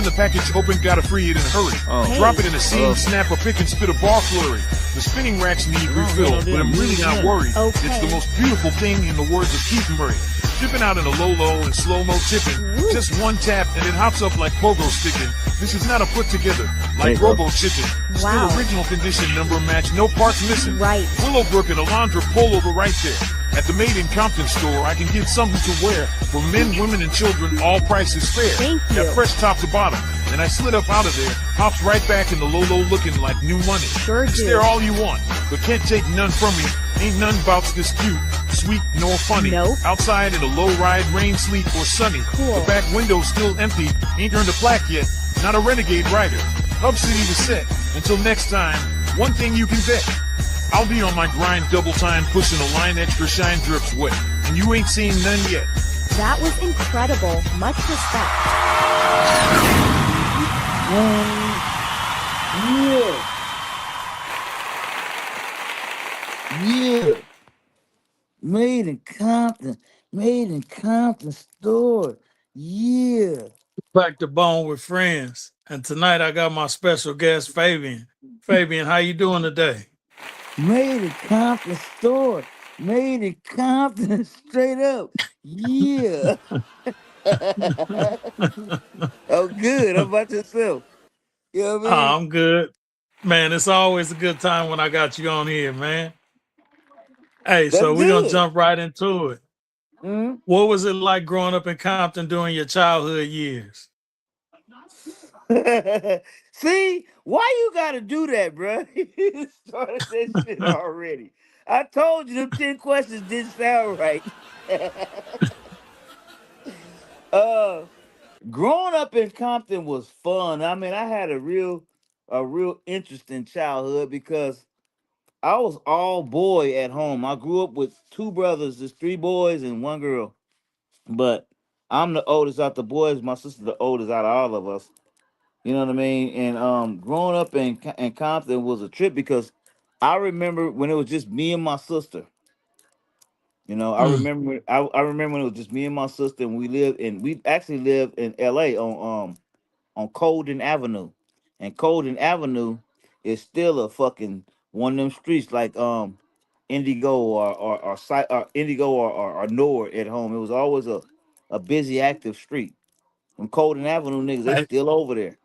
the package open, gotta free it in a hurry. Drop it in a seam, snap a pick and spit a bar flurry. The spinning racks need refill, but I'm really not worried. It's the most beautiful thing in the words of Keith Murray. Dipping out in a low-low and slow-mo tipping. Just one tap and it hops up like pogo sticking. This is not a put-together, like Robo Chicken. Still original condition, number match, no parts missing. Right. Willowbrook and Alondra Pullover right there. At the Made in Compton Store, I can get something to wear. For men, women, and children, all prices fair. Thank you. Got fresh top to bottom. And I slid up out of there, hops right back in the low-low looking like new money. Sure do. Stare all you want, but can't take none from me. Ain't none bouts this cute, sweet, nor funny. Nope. Outside in a low ride, rain, sleet, or sunny. Cool. The back window's still empty, ain't earned a plaque yet. Not a renegade rider. Hub City was set. Until next time, one thing you can bet. I'll be on my grind double time, pushing a line, extra shine drips wet. And you ain't seen none yet. That was incredible. Much respect. Yeah. Made in Compton Store. Yeah. Back to Bone with Friends. And tonight I got my special guest, Fabian. Fabian, how you doing today? Made in Compton Store. Made in Compton straight up. Yeah. Oh, good. How about yourself? You know what I mean? I'm good. Man, it's always a good time when I got you on here, man. Hey, so we're going to jump right into it. Mm-hmm. What was it like growing up in Compton during your childhood years? See, why you gotta do that, bro? You started that shit already. I told you them 10 questions didn't sound right. Growing up in Compton was fun. I mean, I had a real interesting childhood because I was all boy at home. I grew up with two brothers, there's three boys and one girl. But I'm the oldest out the boys. My sister the oldest out of all of us. You know what I mean? And growing up in Compton was a trip because I remember when it was just me and my sister. You know, I remember when it was just me and my sister, and we actually lived in LA on Colden Avenue. And Colden Avenue is still a fucking one of them streets like Indigo or Indigo or Nord at home. It was always a busy active street. From Colden Avenue niggas, they Hey, still over there.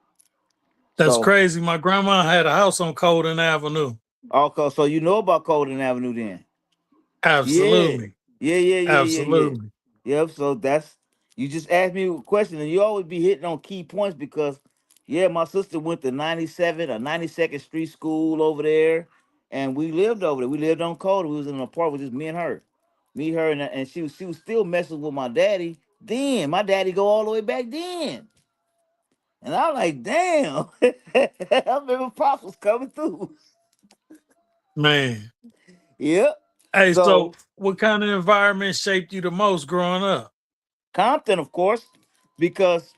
that's So crazy. My grandma had a house on Colden Avenue. okay, so you know about Colden Avenue then? Yeah, Absolutely. yeah. Absolutely. Yep. So that's you just asked me a question, and you always be hitting on key points because yeah, my sister went to 97 or 92nd Street School over there, and we lived over there. We lived on Colden. We was in an apartment, just me, her, and she was still messing with my daddy. Then my daddy go all the way back then, and I'm like, damn, I remember Pops was coming through. Man. Yep. Hey, so So what kind of environment shaped you the most growing up? Compton, of course, because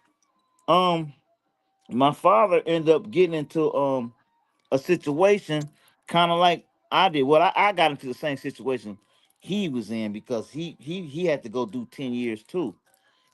um my father ended up getting into a situation kind of like I did. Well, I got into the same situation he was in because he had to go do 10 years too.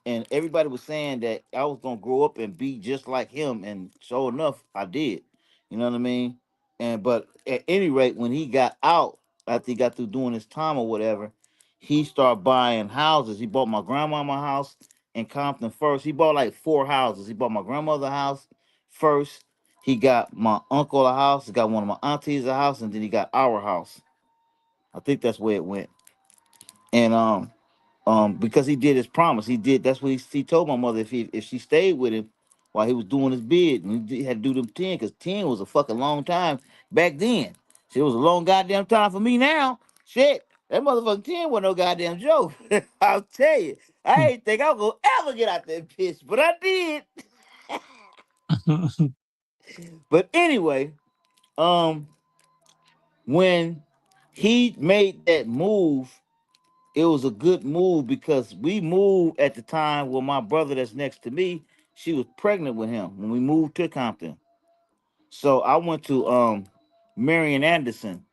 And everybody was saying that I was gonna grow up and be just like him, and sure enough, I did. You know what I mean? And but at any rate, when he got out after he got through doing his time or whatever, he started buying houses. He bought my grandma my house in Compton first. He bought like four houses. He bought my grandmother a house first. He got my uncle a house. He got one of my aunties a house, and then he got our house. I think that's where it went. And because he did his promise. He did. That's what he told my mother if she stayed with him while he was doing his bid, and he had to do them 10 because 10 was a fucking long time back then. Shit, it was a long goddamn time for me now. Shit, that motherfucking 10 wasn't no goddamn joke. I'll tell you, I ain't think I was gonna ever get out that bitch, but I did. But anyway, um, when he made that move, it was a good move because we moved at the time where my brother that's next to me, she was pregnant with him when we moved to Compton. So I went to Marion Anderson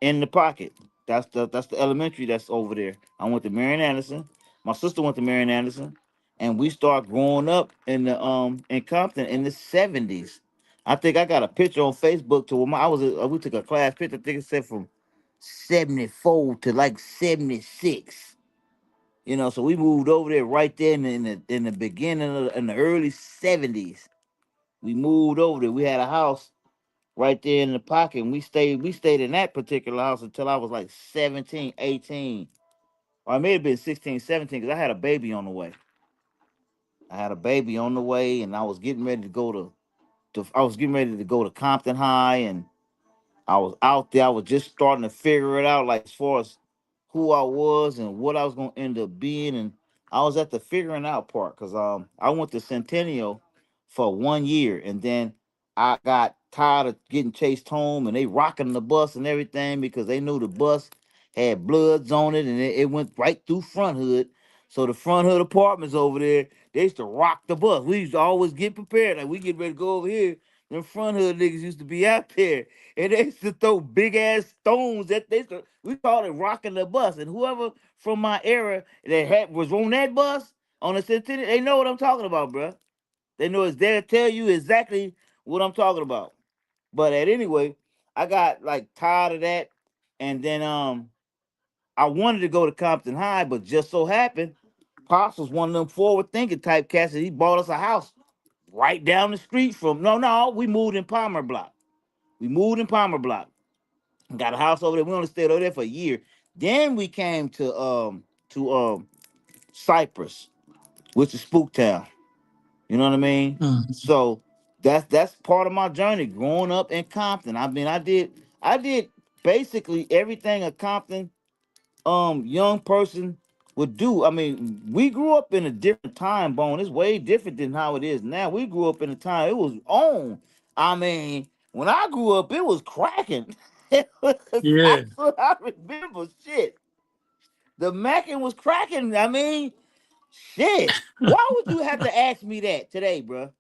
in the pocket. That's the elementary that's over there. I went to Marion Anderson. My sister went to Marion Anderson. and we start growing up in the in Compton in the '70s. I think I got a picture on Facebook to when I was we took a class picture. I think it said from '74 to like '76. You know, so we moved over there right there in the beginning of in the early '70s. We moved over there. We had a house right there in the pocket, and we stayed in that particular house until I was like 17, 18. Or I may have been 16, 17, because I had a baby on the way. I had a baby on the way, and I was getting ready to go I was getting ready to go to Compton High, and I was out there. I was just starting to figure it out, like as far as who I was and what I was gonna end up being, and I was at the figuring out part because I went to Centennial for 1 year, and then I got tired of getting chased home, and they rocking the bus and everything because they knew the bus had bloods on it, and it went right through front hood. So the front hood apartments over there, they used to rock the bus. We used to always get prepared, like we get ready to go over here. Them front hood niggas used to be out there, and they used to throw big ass stones at we called it rocking the bus. And whoever from my era that was on that bus on the Centennial, they know what I'm talking about, bruh. They know it's there to tell you exactly what I'm talking about. But at anyway, I got like tired of that, and then I wanted to go to Compton High, but just so happened, Pops was one of them forward thinking type cats, and he bought us a house right down the street from. No, we moved in Palmer Block. We moved in Palmer Block. Got a house over there. We only stayed over there for a year. Then we came to Cypress, which is Spooktown. You know what I mean? Mhm. So that's part of my journey growing up in Compton. I mean, I did basically everything a Compton young person would do. I mean, we grew up in a different time, Bone. It's way different than how it is now. We grew up in a time it was on. I mean, when I grew up, it was cracking. Yeah. That's what I remember. Shit. The Mackin was cracking. I mean, shit. Why would you have to ask me that today, bro?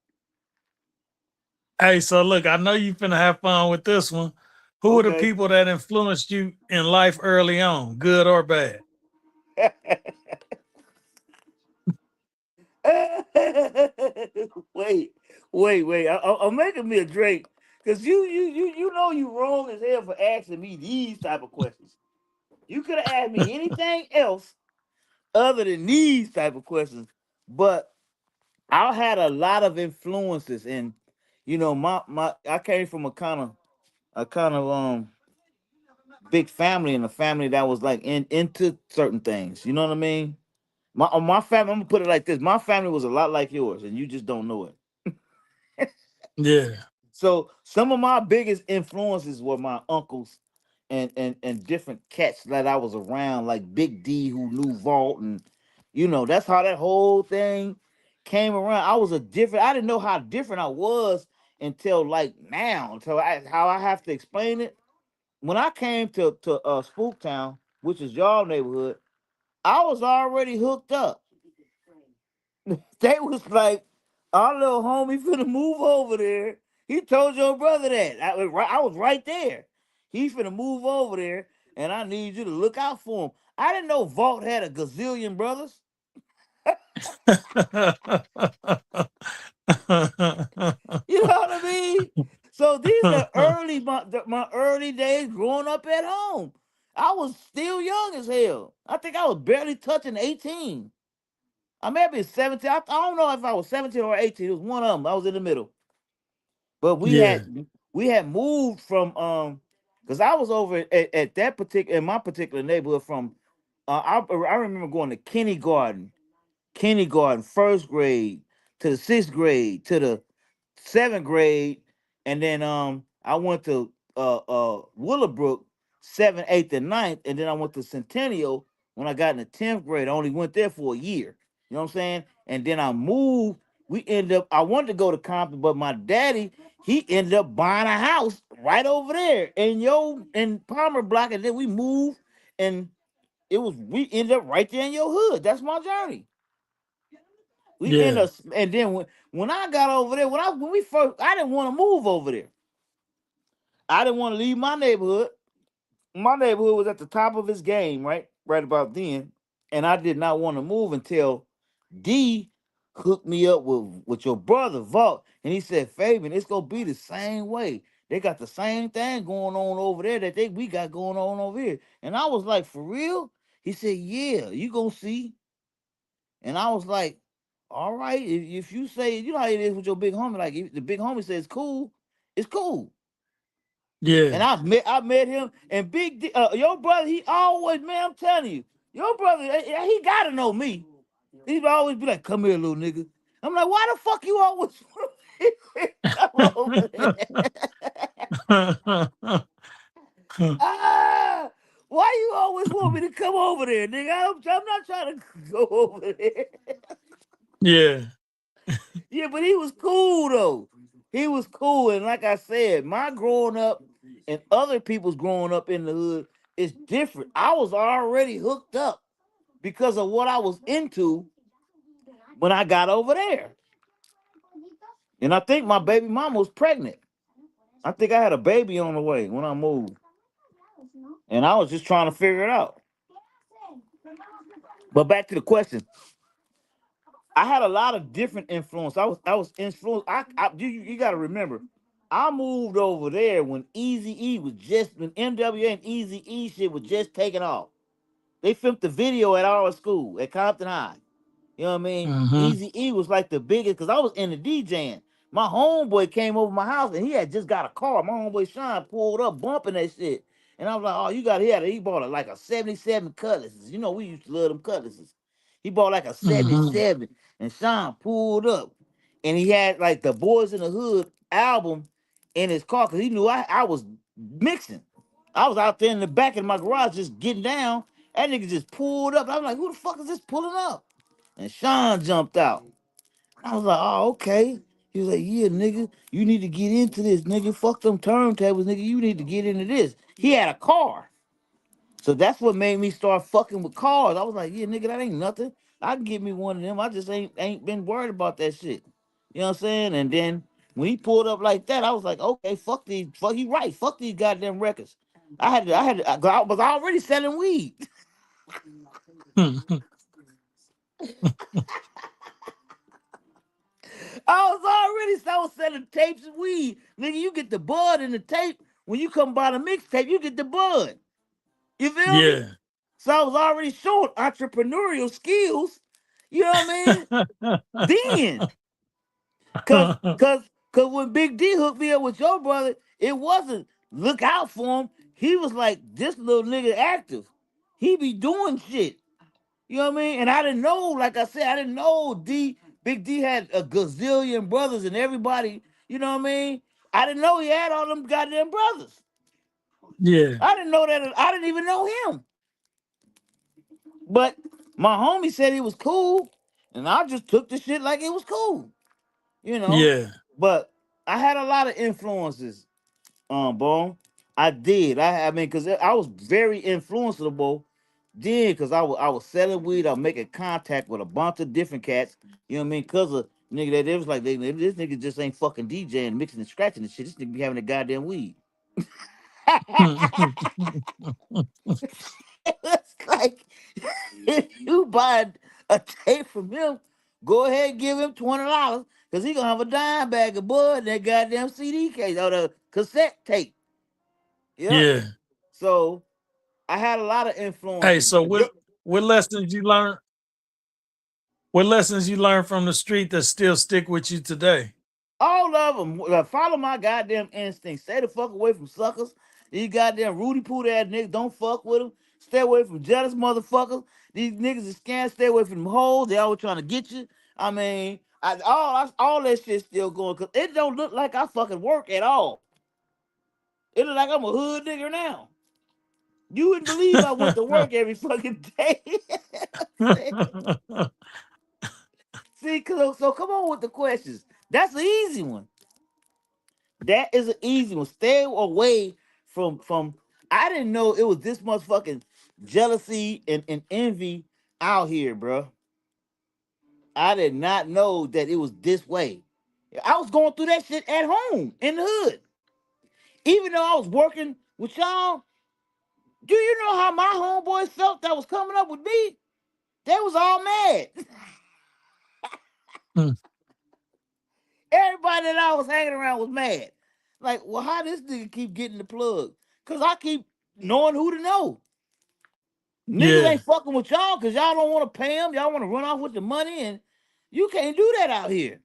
Hey, so look, I know you finna have fun with this one. Who are the Okay. people that influenced you in life early on, good or bad? wait, wait. I'm making me a drink. Cause you know you wrong as hell for asking me these type of questions. You could have asked me anything else other than these type of questions. But I had a lot of influences, and my I came from a kind of big family, and a family that was like into certain things. You know what I mean? My family. I'm gonna put it like this: my family was a lot like yours, and you just don't know it. Yeah. So some of my biggest influences were my uncles and different cats that I was around, like Big D who knew Vault, and that's how that whole thing came around. I didn't know how different I was until like now, how I have to explain it. When I came to Spooktown, which is y'all neighborhood, I was already hooked up. They was like, our little homie finna move over there. He told your brother that. I was right there. He finna move over there, and I need you to look out for him. I didn't know Vault had a gazillion brothers. You know what I mean? So these are my early days growing up at home. I was still young as hell. I think I was barely touching 18. I may have been 17. I don't know if I was 17 or 18. It was one of them. I was in the middle. But Yeah. we had moved from because I was over at that particular in my particular neighborhood from I remember going to kindergarten, first grade to the sixth grade to the seventh grade, and then I went to Willowbrook seventh, eighth, and ninth, and then I went to Centennial when I got in the 10th grade. I only went there for a year. You know what I'm saying? And then I moved. We ended up. I wanted to go to Compton, but my daddy he ended up buying a house right over there in Palmer Block, and then we moved, and we ended up right there in your hood. That's my journey. We end Yeah. up, and then when I got over there, when we first, I didn't want to move over there. I didn't want to leave my neighborhood. My neighborhood was at the top of its game, right about then, and I did not want to move until D. hooked me up with your brother Vault, and he said, Fabian, it's gonna be the same way. They got the same thing going on over there that we got going on over here. And I was like, for real? He said, yeah, you gonna see. And I was like, all right, if you say, you know how it is with your big homie, like if the big homie says cool, it's cool. And Yeah. I met him, and your brother, he always, man, I'm telling you, your brother, he gotta know me. He'd always be like, come here, little nigga. I'm like, why the fuck you always want me to come over there? Ah, why you always want me to come over there, nigga? I'm not trying to go over there. Yeah. Yeah, but he was cool though. He was cool, and like I said, my growing up and other people's growing up in the hood is different. I was already hooked up because of what I was into when I got over there. And I think my baby mama was pregnant. I think I had a baby on the way when I moved. And I was just trying to figure it out. But back to the question. I had a lot of different influence. I was influenced. You got to remember, I moved over there when Easy E was just when MWA and Easy E shit was just taking off. They filmed the video at our school at Compton High. You know what I mean? Hmm. Easy E was like the biggest because I was in the DJing. My homeboy came over my house and he had just got a car. My homeboy Sean pulled up bumping that shit. And I was like, oh, you got he bought like a 77 Cutlasses. You know, we used to love them Cutlasses. He bought like a Hmm. 77 and Sean pulled up. And he had like the Boys in the Hood album in his car because he knew I was mixing. I was out there in the back of my garage just getting down. That nigga just pulled up. I was like, who the fuck is this pulling up? And Sean jumped out. I was like, oh, okay. He was like, yeah, nigga, you need to get into this, nigga. Fuck them turntables, nigga. You need to get into this. He had a car. So that's what made me start fucking with cars. I was like, yeah, nigga, that ain't nothing. I can get me one of them. I just ain't been worried about that shit. You know what I'm saying? And then when he pulled up like that, I was like, okay, fuck he right. Fuck these goddamn records. I was already selling weed. I was selling tapes and weed. Nigga, you get the bud and the tape. When you come buy the mixtape, you get the bud. You feel me? Yeah. So I was already showing entrepreneurial skills. You know what I mean? Then, cause cause cause when Big D hooked me up with your brother, it wasn't look out for him. He was like, this little nigga active. He be doing shit. You know what I mean? And I didn't know, like I said, I didn't know Big D had a gazillion brothers and everybody, you know what I mean? I didn't know he had all them goddamn brothers. Yeah. I didn't know that. I didn't even know him. But my homie said he was cool, and I just took the shit like it was cool, you know? Yeah. But I had a lot of influences, Bone. I did. I mean, because I was very influenceable then, because I was selling weed. I was making contact with a bunch of different cats. You know what I mean? Because of nigga that it was like this nigga just ain't fucking DJing, mixing and scratching and shit. This nigga be having a goddamn weed. It's like if you buy a tape from him, go ahead and give him $20 because he gonna have a dime bag of bud in that goddamn CD case or the cassette tape. Yep. Yeah. So I had a lot of Hey, influences. so what lessons you learned? What lessons you learned from the street that still stick with you today? All of them. Follow my goddamn instincts. Stay the fuck away from suckers. These goddamn Rudy Poot ass niggas, don't fuck with them. Stay away from jealous motherfuckers. These niggas is scam. Stay away from them hoes. They always trying to get you. I mean, all that shit still going because it don't look like I fucking work at all. It look like I'm a hood nigga now. You wouldn't believe I went to work every fucking day. See, so come on with the questions. That's an easy one. That is an easy one. Stay away from. I didn't know it was this much fucking jealousy and envy out here, bro. I did not know that it was this way. I was going through that shit at home in the hood. Even though I was working with y'all, do you know how my homeboys felt that was coming up with me? They was all mad. Hmm. Everybody that I was hanging around was mad. Like, well, how this nigga keep getting the plug? Cause I keep knowing who to know. Niggas Yeah. ain't fucking with y'all because y'all don't want to pay them. Y'all want to run off with the money, and you can't do that out here.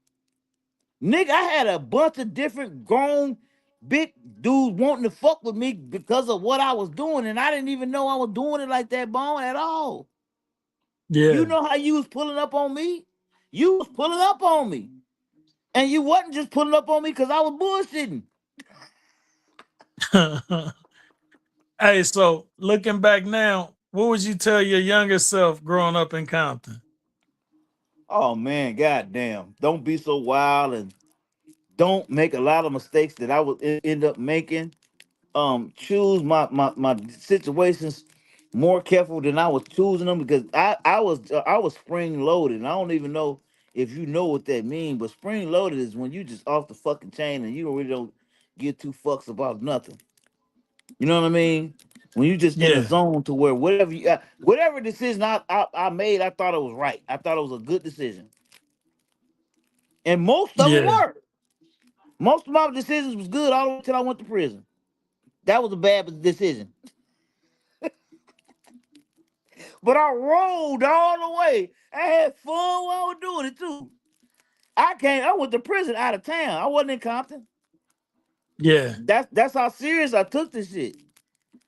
Nigga, I had a bunch of different grown big dudes wanting to fuck with me because of what I was doing, and I didn't even know I was doing it like that, Bone, at all. You Yeah. know how you was pulling up on me? You was pulling up on me. And you wasn't just pulling up on me because I was bullshitting. Hey, so looking back now, what would you tell your younger self growing up in Compton? Oh man, goddamn. Don't be so wild and don't make a lot of mistakes that I would end up making. Choose my situations more careful than I was choosing them because I was spring loaded. And I don't even know if you know what that means, but spring loaded is when you just off the fucking chain and you don't really don't give two fucks about nothing. You know what I mean? When you just in a Yeah. zone to where whatever decision I made, I thought it was right. I thought it was a good decision, and most of them Yeah. were. Most of my decisions was good all the way until I went to prison. That was a bad decision. But I rolled all the way. I had fun while I was doing it too. I went to prison out of town. I wasn't in Compton. Yeah. That's how serious I took this shit.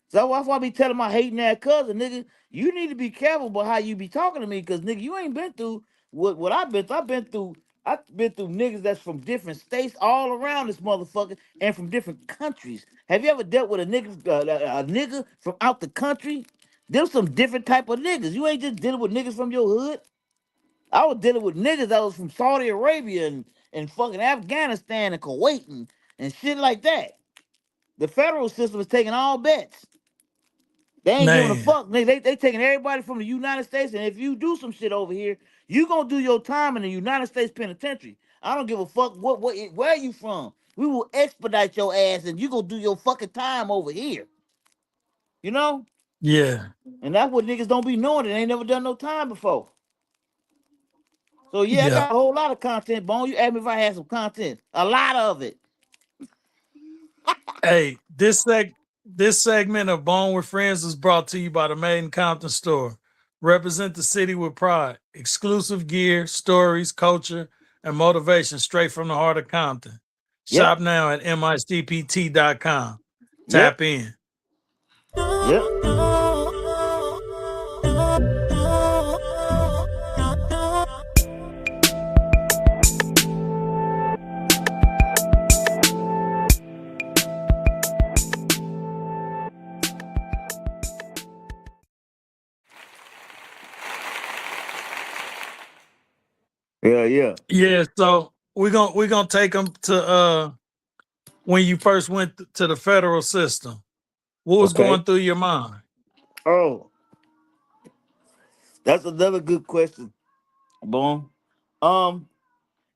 So that's why I be telling my hating ass cousin, nigga, you need to be careful about how you be talking to me, cause nigga, you ain't been through what I've been through. I've been through niggas that's from different states all around this motherfucker and from different countries. Have you ever dealt with a nigga from out the country? There's some different type of niggas. You ain't just dealing with niggas from your hood. I was dealing with niggas that was from Saudi Arabia and fucking Afghanistan and Kuwait and shit like that. The federal system is taking all bets. They ain't giving a Man. fuck. They taking everybody from the United States, and if you do some shit over here, you gonna do your time in the United States penitentiary. I don't give a fuck where you from. We will expedite your ass, and you gonna do your fucking time over here. You know, Yeah. and that's what niggas don't be knowing. They ain't never done no time before. So yeah, I Yeah. got a whole lot of content, Bone. You asked me if I had some content. A lot of it. Hey, this segment of Bone with Friends is brought to you by the Made in Compton Store. Represent the city with pride. Exclusive gear, stories, culture, and motivation straight from the heart of Compton. Yep, Shop now at micpt.com. yep, Tap in. yep. Yeah, yeah. Yeah, so we're gonna take them to when you first went to the federal system. What was Okay. going through your mind? Oh, that's another good question, Bone. Um,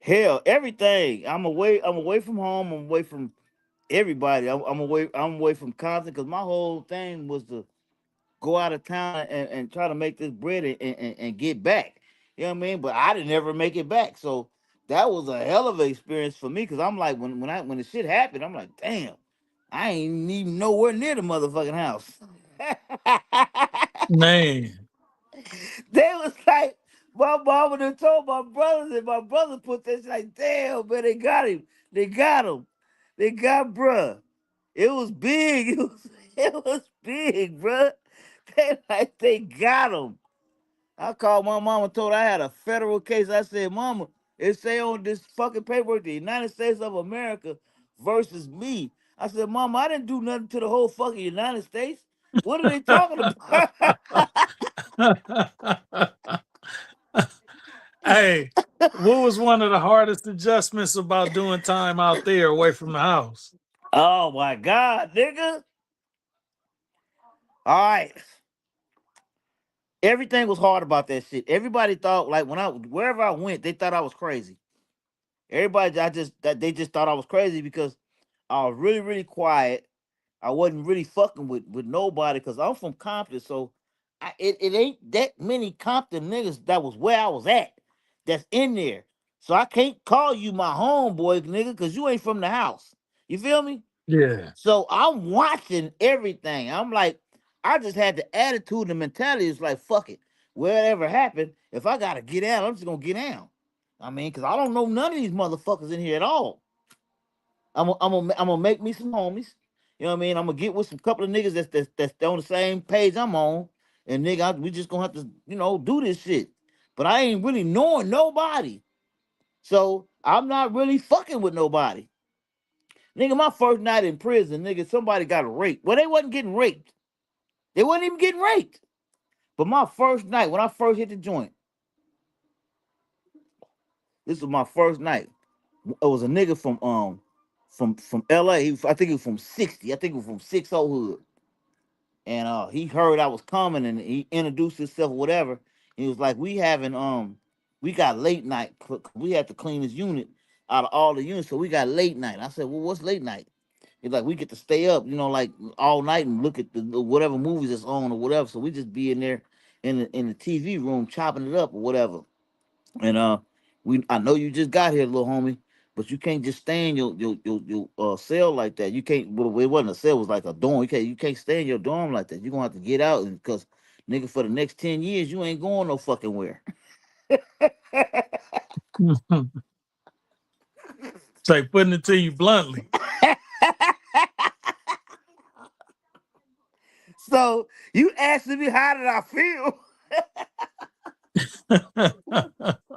Hell, everything. I'm away from home. I'm away from everybody. I'm away from Compton because my whole thing was to go out of town and try to make this bread and get back. You know what I mean? But I didn't ever make it back. So that was a hell of an experience for me because I'm like when the shit happened, I'm like, damn, I ain't even nowhere near the motherfucking house. Man, They was like, my mama done told my brothers, and my brother put this like, damn, man, they got him. They got him. They got bruh. It was big. It was big, bruh. They got him. I called my mama, told her I had a federal case. I said, Mama, it say on this fucking paperwork, the United States of America versus me. I said, Mama, I didn't do nothing to the whole fucking United States. What are they talking about? hey, what was one of the hardest adjustments about doing time out there away from the house? Oh my God, nigga. All right. Everything was hard about that shit. Everybody thought like wherever I went, they thought I was crazy. Everybody they just thought I was crazy because I was really, really quiet. I wasn't really fucking with nobody because I'm from Compton, so it ain't that many Compton niggas that was where I was at that's in there. So I can't call you my homeboy, nigga, because you ain't from the house. You feel me? Yeah. So I'm watching everything. I'm like, I just had the attitude and the mentality. It's like, fuck it. Whatever happened, if I gotta get out, I'm just gonna get out. I mean, cause I don't know none of these motherfuckers in here at all. I'm gonna make me some homies. You know what I mean? I'm gonna get with some couple of niggas that's on the same page I'm on, and nigga, we just gonna have to, do this shit. But I ain't really knowing nobody, so I'm not really fucking with nobody. Nigga, my first night in prison, nigga, somebody got raped. Well, they wasn't getting raped. They wasn't even getting raped. But my first night, when I first hit the joint, this was my first night. It was a nigga from LA. I think he was from 60. I think he was from 60 Hood. And he heard I was coming and he introduced himself or whatever. He was like, we got late night. We had to clean this unit out of all the units, so we got late night. I said, well, what's late night? It's like we get to stay up, like all night and look at the whatever movies that's on or whatever. So we just be in there in the TV room chopping it up or whatever. And I know you just got here, little homie, but you can't just stay in your cell like that. You can't. Well, it wasn't a cell; it was like a dorm. You can't stay in your dorm like that. You are gonna have to get out, and because nigga, for the next 10 years, you ain't going no fucking where. It's like putting it to you bluntly. So you asking me how did I feel?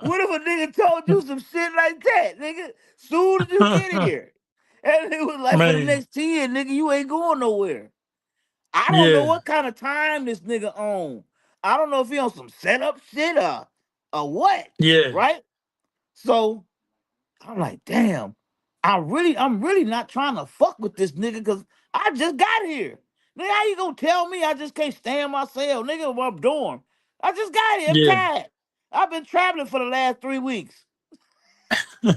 What if a nigga told you some shit like that, nigga? Soon as you get here. And it was like, for the Man, next 10, nigga, you ain't going nowhere. I don't know yeah, what kind of time this nigga on. I don't know if he on some setup shit or what, yeah, right? So I'm like, damn, I'm really not trying to fuck with this nigga because I just got here. Nigga, how you gonna tell me I just can't stay in my cell, nigga, my dorm? I just got here. I'm yeah. tired. I've been traveling for the last 3 weeks. Yeah,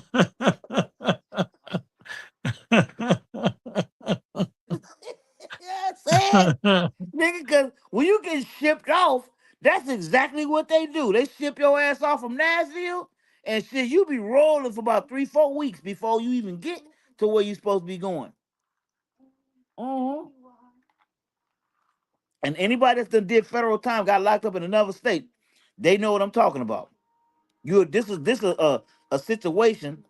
I said, nigga, because when you get shipped off, that's exactly what they do. They ship your ass off from Nashville, and shit, you be rolling for about 3, 4 weeks before you even get to where you supposed to be going. Uh-huh. And anybody that's done did federal time, got locked up in another state, they know what I'm talking about. This is a situation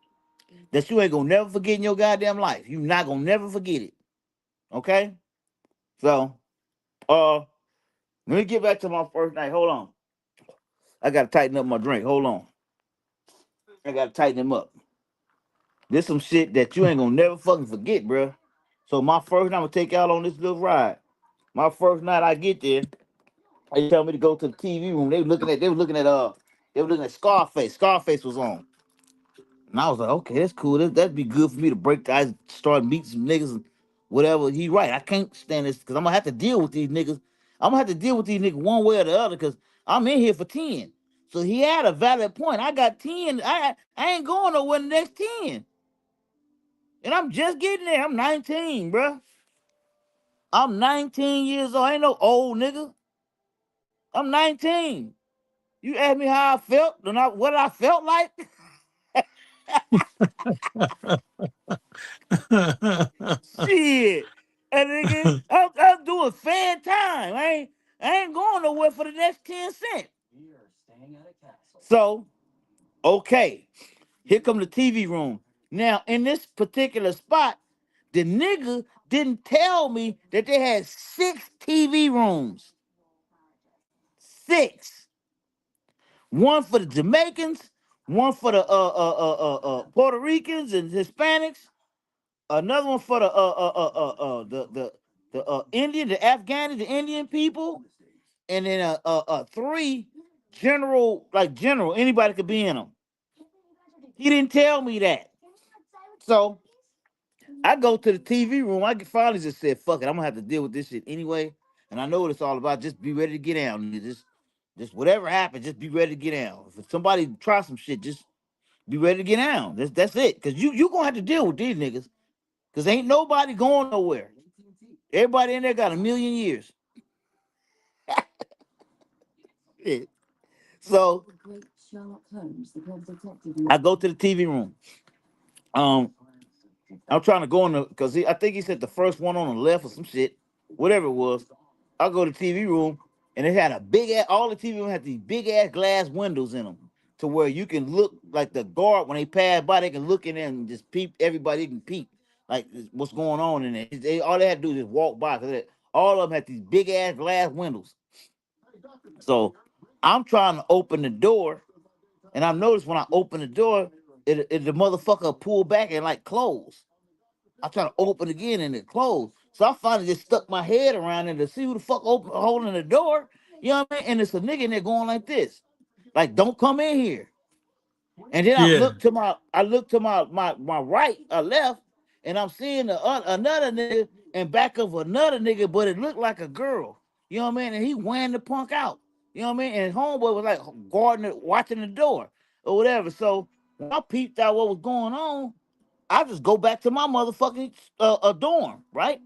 that you ain't gonna never forget in your goddamn life. You not gonna never forget it. Okay? So, uh, let me get back to my first night. Hold on. I gotta tighten up my drink. Hold on. I gotta tighten him up. This some shit that you ain't gonna never fucking forget, bro. So my first night, I'm gonna take y'all on this little ride. My first night I get there, they tell me to go to the TV room. They were looking at Scarface. Scarface was on. And I was like, okay, that's cool. That'd be good for me to break the ice, start meeting some niggas and whatever. He right. I can't stand this because I'm gonna have to deal with these niggas. I'm gonna have to deal with these niggas one way or the other because I'm in here for 10. So he had a valid point. I got 10. I ain't going nowhere in the next 10. And I'm just getting there. I'm 19, bruh. I'm 19 years old. I ain't no old nigga. I'm 19. You asked me how I felt and what I felt like? Shit. And nigga, I'm doing fan time. I ain't going nowhere for the next 10 cents. So, okay. Here come the TV room. Now, in this particular spot, the nigga didn't tell me that they had 6 TV rooms. 6. One for the Jamaicans, one for the Puerto Ricans and Hispanics, another one for the Indian, the Afghani, the Indian people, and then 3 general, anybody could be in them. He didn't tell me that. So I go to the TV room. I finally just said, "Fuck it, I'm gonna have to deal with this shit anyway." And I know what it's all about. Just be ready to get down. Just whatever happens, just be ready to get down. If somebody try some shit, just be ready to get down. That's it. Cause you gonna have to deal with these niggas. Cause ain't nobody going nowhere. Everybody in there got a million years. Yeah. So I go to the TV room. Um, I'm trying to go in the because I think he said the first one on the left or some shit, whatever it was. I go to the TV room and it had a big ass. All the TV room had these big ass glass windows in them, to where you can look like the guard when they pass by, they can look in there and just peep. Everybody can peep like what's going on in there. All they had to do is just walk by because all of them had these big ass glass windows. So I'm trying to open the door, and I noticed when I open the door, the motherfucker pulled back and like closed. I try to open again and it closed. So I finally just stuck my head around it to see who the fuck holding the door. You know what I mean? And it's a nigga in there going like this. Like, don't come in here. And then Yeah. I looked to my right or left, and I'm seeing another nigga and back of another nigga, but it looked like a girl. You know what I mean? And he wham the punk out. You know what I mean? And homeboy was like guarding it, watching the door or whatever. So when I peeped out what was going on, I just go back to my motherfucking dorm, right?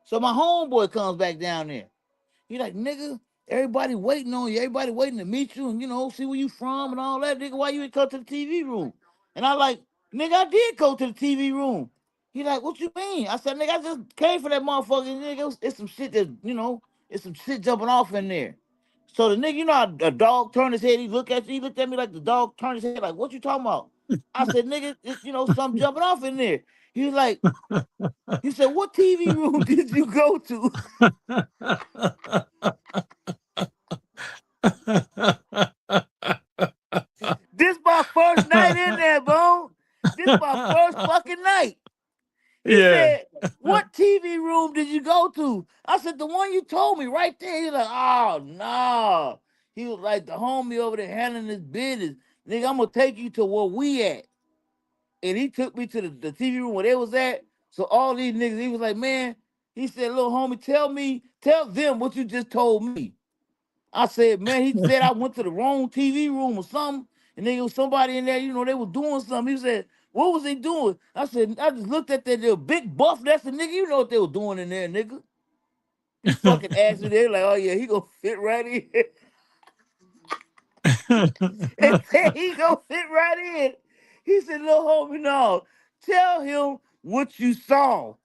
So my homeboy comes back down there. He like, nigga, everybody waiting on you. Everybody waiting to meet you and, see where you from and all that. Nigga, why you ain't come to the TV room? And I like, nigga, I did go to the TV room. He like, what you mean? I said, nigga, I just came for that motherfucker. Nigga, it's some shit that, it's some shit jumping off in there. So the nigga, how a dog turned his head, he looked at me like the dog turned his head, like, what you talking about? I said, nigga, something jumping off in there. He was like, he said, what TV room did you go to? This my first night in there, bro. This my first fucking night. He Yeah. said, what TV room did you go to? I said, the one you told me right there. He's like, oh, no. He was like, the homie over there handling his business. Nigga, I'm going to take you to where we at. And he took me to the TV room where they was at. So all these niggas, he was like, man, he said, little homie, tell them what you just told me. I said, man, he said I went to the wrong TV room or something. And there was somebody in there, they were doing something. He said, what was they doing? I said, I just looked at that little big buff. That's the nigga. You know what they were doing in there, nigga. He fucking asked me, they like, oh yeah, he gonna fit right in. And said he gonna fit right in. He said, little homie, no, tell him what you saw.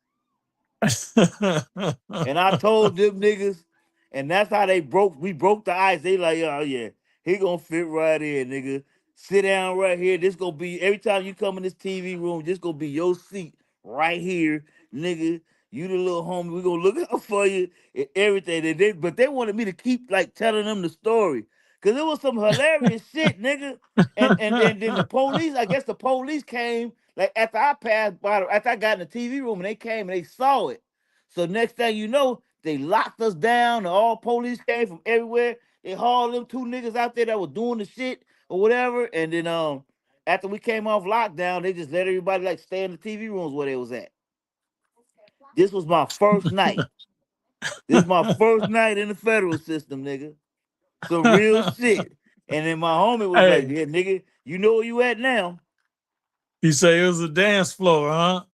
And I told them niggas, and that's how we broke the ice. They like, oh yeah, he gonna fit right in, nigga. Sit down right here. This gonna be, every time you come in this TV room, this gonna be your seat right here, nigga. You the little homie, we gonna look out for you and everything. But they wanted me to keep like telling them the story. Cause it was some hilarious shit, nigga. And then the police, I guess the police came, like after I passed by, after I got in the TV room, and they came and they saw it. So next thing you know, they locked us down. And all police came from everywhere. They hauled them two niggas out there that were doing the shit or whatever. And then after we came off lockdown, they just let everybody like stay in the TV rooms where they was at. This was my first night. This is my first night in the federal system, nigga. Some real shit. And then my homie was like, Hey, yeah, nigga, you know where you at now. you say it was a dance floor, huh?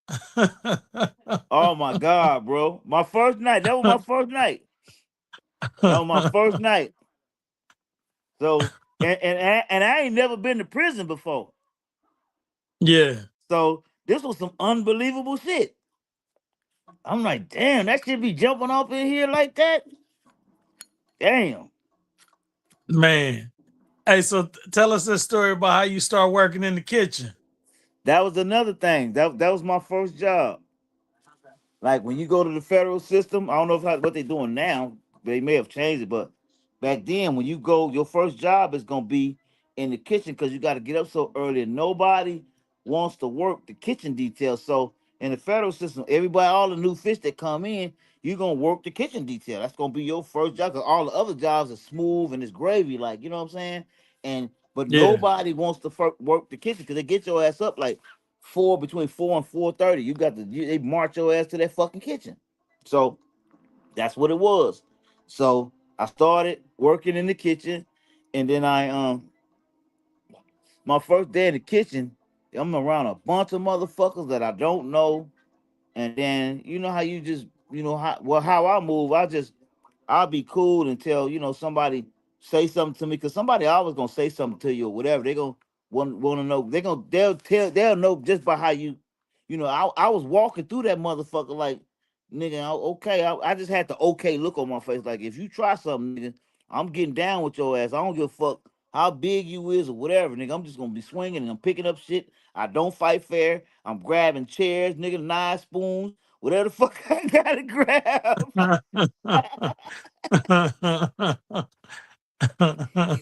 Oh my God, bro. My first night. That was my first night. That was my first night. So and I ain't never been to prison before. Yeah, So this was some unbelievable shit. I'm like, damn, that shit be jumping off in here like that. Damn. man. Hey, so tell us this story about how you start working in the kitchen. That was another thing. That was my first job. Like when you go to the federal system, I don't know what they're doing now. They may have changed it, but back then when you go, your first job is gonna be in the kitchen because you got to get up so early, and nobody wants to work the kitchen details. So in the federal system, everybody, all the new fish that come in, you're gonna work the kitchen detail. That's gonna be your first job because all the other jobs are smooth and it's gravy, like you know what I'm saying. And but Yeah. nobody wants to work the kitchen because they get your ass up like between 4 and 4:30. They march your ass to that fucking kitchen. So that's what it was. So I started working in the kitchen, and then my first day in the kitchen, I'm around a bunch of motherfuckers that I don't know, and then you know how how I move. I'll be cool until somebody say something to me, because somebody always gonna say something to you or whatever. They gonna want to know. They'll know just by how you, I was walking through that motherfucker like, nigga, okay. I just had the okay look on my face. Like, if you try something, nigga, I'm getting down with your ass. I don't give a fuck how big you is or whatever, nigga. I'm just gonna be swinging and I'm picking up shit. I don't fight fair. I'm grabbing chairs, nigga, knives, spoons, whatever the fuck I gotta grab.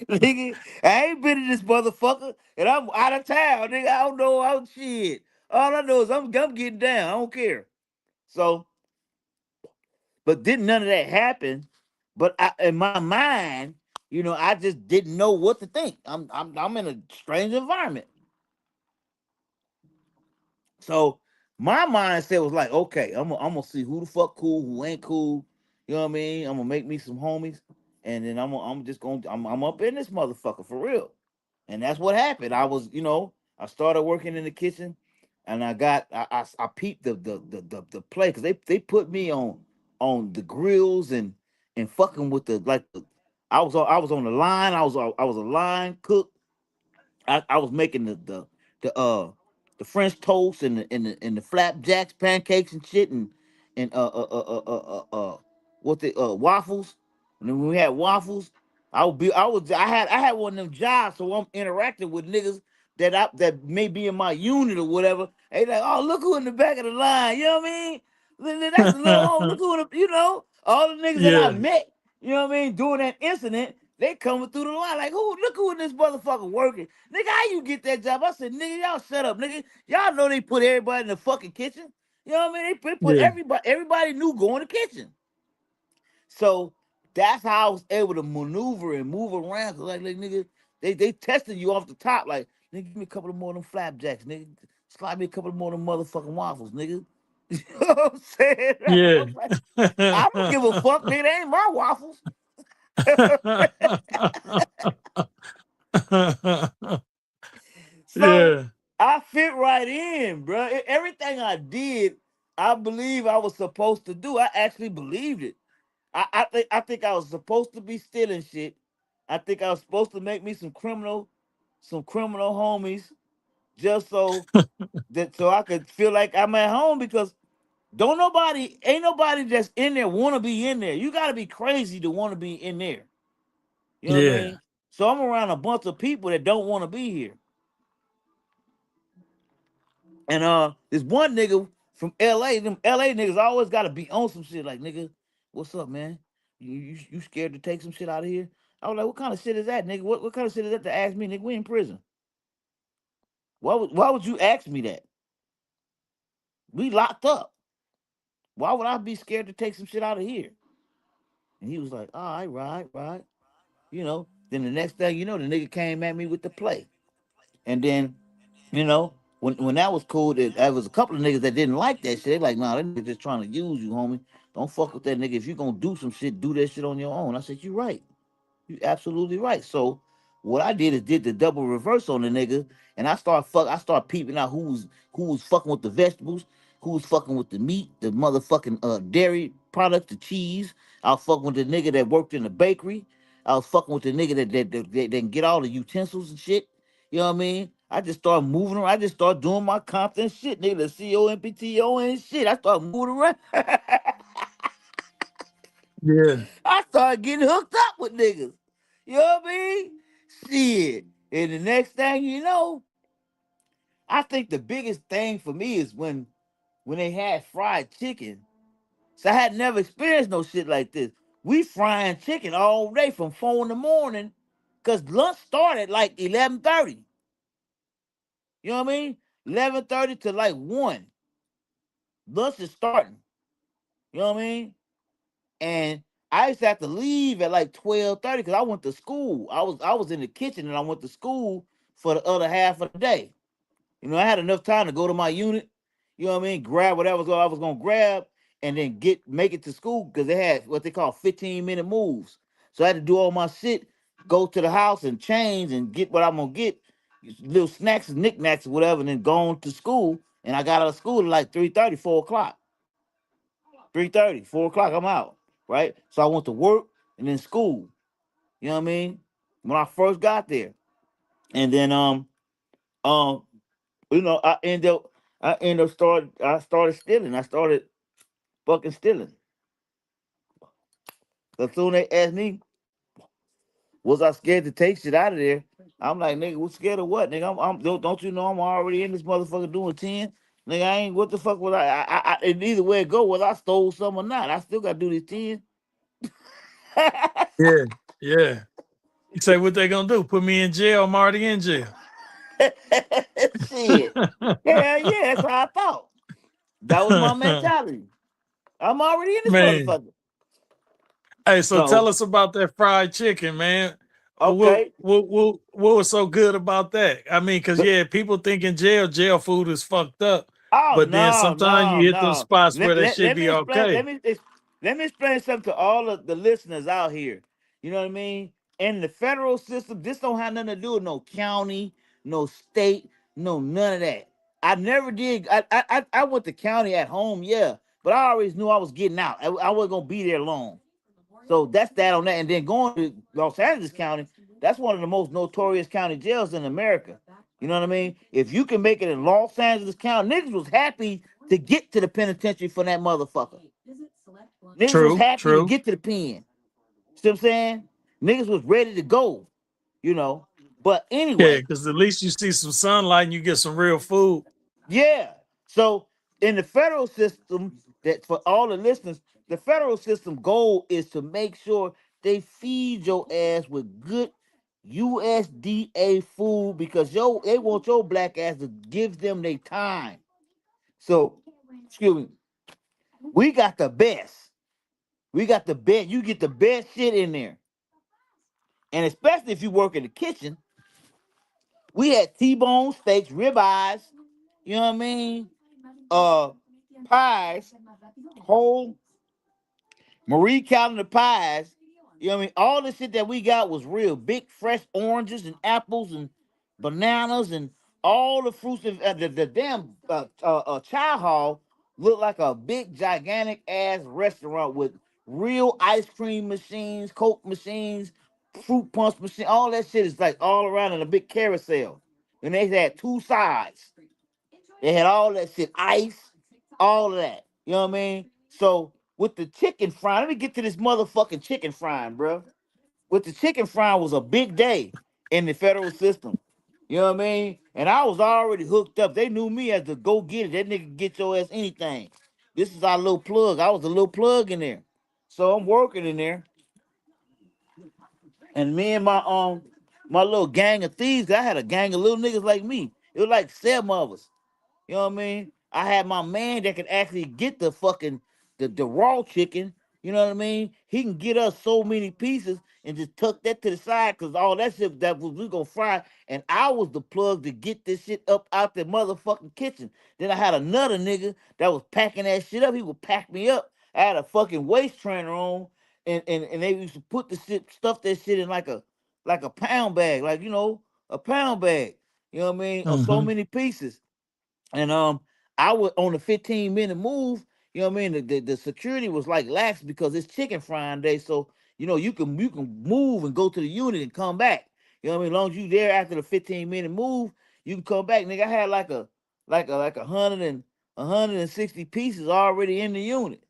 Nigga, I ain't been in this motherfucker, and I'm out of town, nigga. I don't know how shit. All I know is I'm getting down. I don't care. So, but didn't none of that happen. But in my mind, I just didn't know what to think. I'm in a strange environment. So my mindset was like, okay, I'm gonna see who the fuck cool, who ain't cool. You know what I mean? I'm gonna make me some homies, and then I'm just gonna I'm up in this motherfucker for real. And that's what happened. I started working in the kitchen, and I peeped the play, because they put me on the grills and fucking with I was on the line. I was a line cook. I was making the the French toast and the flapjacks, pancakes and shit, and what the waffles. And then when we had waffles, I had one of them jobs, so I'm interacting with niggas that may be in my unit or whatever. They like, oh, look who in the back of the line. You know what I mean? That's the little home. Look who in all the niggas that I Yeah, met. You know what I mean? During that incident, they coming through the line like, who? Look who in this motherfucker working. Nigga, how you get that job? I said, nigga, y'all shut up, nigga. Y'all know they put everybody in the fucking kitchen. You know what I mean? They put yeah, everybody knew go in the kitchen. So that's how I was able to maneuver and move around. 'Cause like nigga, they tested you off the top. Like, nigga, give me a couple of more of them flapjacks, nigga. Slide me a couple of more of them motherfucking waffles, nigga. You know what I'm saying? yeah. I don't give a fuck, nigga. They ain't my waffles. So Yeah, I fit right in, bro. Everything I did, I believe I was supposed to do. I actually believed it. I think I was supposed to be stealing shit. I think I was supposed to make me some criminal homies, just so I could feel like I'm at home, because ain't nobody that's in there wanna be in there. You gotta be crazy to wanna be in there. You know what I yeah, mean? So I'm around a bunch of people that don't wanna be here. And this one nigga from LA, them LA niggas always gotta be on some shit like, nigga, what's up, man? You scared to take some shit out of here? I was like, what kind of shit is that, nigga? What kind of shit is that to ask me, nigga? We in prison. Why would you ask me that? We locked up. Why would I be scared to take some shit out of here? And he was like, all right, right. Then the next thing you know, the nigga came at me with the play. And then, when that was cool, there was a couple of niggas that didn't like that shit. They like, nah, that nigga just trying to use you, homie. Don't fuck with that nigga. If you gonna do some shit, do that shit on your own. I said, you right. You absolutely right. So what I did is did the double reverse on the nigga, and I start peeping out who was fucking with the vegetables, who was fucking with the meat, the motherfucking dairy products, the cheese. I was fucking with the nigga that worked in the bakery. I was fucking with the nigga that can get all the utensils and shit. You know what I mean? I just started moving around. I just started doing my Compton shit, nigga, the COMPTO and shit. I started moving around. yeah, I started getting hooked up with niggas. You know what I mean? Shit. And the next thing you know, I think the biggest thing for me is when they had fried chicken. So I had never experienced no shit like this. We frying chicken all day from 4 in the morning, cause lunch started like 11:30. You know what I mean? 11:30 to like 1. Lunch is starting. You know what I mean? And I used to have to leave at like 12:30 because I went to school. I was in the kitchen and I went to school for the other half of the day. I had enough time to go to my unit, you know what I mean, grab whatever I was gonna grab, and then make it to school, because they had what they call 15-minute moves. So I had to do all my shit, go to the house and change and get what I'm gonna get, little snacks and knickknacks or whatever, and then go on to school. And I got out of school at like 3:30, 4 o'clock. 3:30, 4 o'clock, I'm out. Right? So I went to work and then school. You know what I mean? When I first got there, and then um, I started stealing. I started fucking stealing. As soon as they asked me, was I scared to take shit out of there? I'm like, nigga, what scared of what, nigga? Don't you know I'm already in this motherfucker doing 10? Nigga, I ain't, what the fuck was and either way it go, whether I stole some or not, I still gotta do this 10. Yeah, yeah. You say what they gonna do? Put me in jail? I'm already in jail. Shit. Hell yeah, that's how I thought. That was my mentality. I'm already in this Man. motherfucker. Hey, so tell So, us about that fried chicken, man. okay. What was so good about that? I mean, cause yeah, people think in jail food is fucked up, Oh but then no, sometimes no, you hit those no. spots where Let, that let, shit let me be explain. okay. Let me explain something to all of the listeners out here. You know what I mean? In the federal system, this don't have nothing to do with no county, no state, no none of that. I never did. I went to county at home, yeah, but I always knew I was getting out. I wasn't gonna be there long. So that's that on that. And then going to Los Angeles County, that's one of the most notorious county jails in America. You know what I mean? If you can make it in Los Angeles County, niggas was happy to get to the penitentiary for that motherfucker. Niggas was True, happy to true. get to the pen. See what I'm saying? Niggas was ready to go, you know. But Yeah, anyway, because at least you see some sunlight and you get some real food. yeah. So in the federal system, that for all the listeners, the federal system goal is to make sure they feed your ass with good USDA food because they want your black ass to give them their time. So, excuse me, we got the best. We got the best. You get the best shit in there, and especially if you work in the kitchen, we had T-bone steaks, ribeyes. You know what I mean? Uh, Pies, whole Marie Calendar pies. You know what I mean? All the shit that we got was real. Big fresh oranges and apples and bananas and all the fruits of the damn chow hall looked like a big gigantic ass restaurant with real ice cream machines, Coke machines, fruit punch machine. All that shit is like all around in a big carousel. And they had two sides. They had all that shit, ice, all of that. You know what I mean? So with the chicken frying, let me get to this motherfucking chicken frying, bro. With the chicken frying was a big day in the federal system. You know what I mean? And I was already hooked up. They knew me as the go get it. That nigga get your ass anything. This is our little plug. I was a little plug in there. So I'm working in there. And me and my little gang of thieves, I had a gang of little niggas like me. It was like 7 of us. You know what I mean? I had my man that could actually get the fucking the raw chicken. You know what I mean? He can get us so many pieces and just tuck that to the side because all that shit that was we gonna fry. And I was the plug to get this shit up out the motherfucking kitchen. Then I had another nigga that was packing that shit up. He would pack me up. I had a fucking waist trainer on, and they used to put the shit, stuff that shit in like a pound bag, like a pound bag. You know what I mean? Of so Hmm. many pieces. And I was on a 15-minute move. You know what I mean? The security was like lax because it's chicken frying day. So you can move and go to the unit and come back. You know what I mean? As long as you there after the 15-minute move, you can come back. Nigga, I had like a hundred and 160 pieces already in the unit.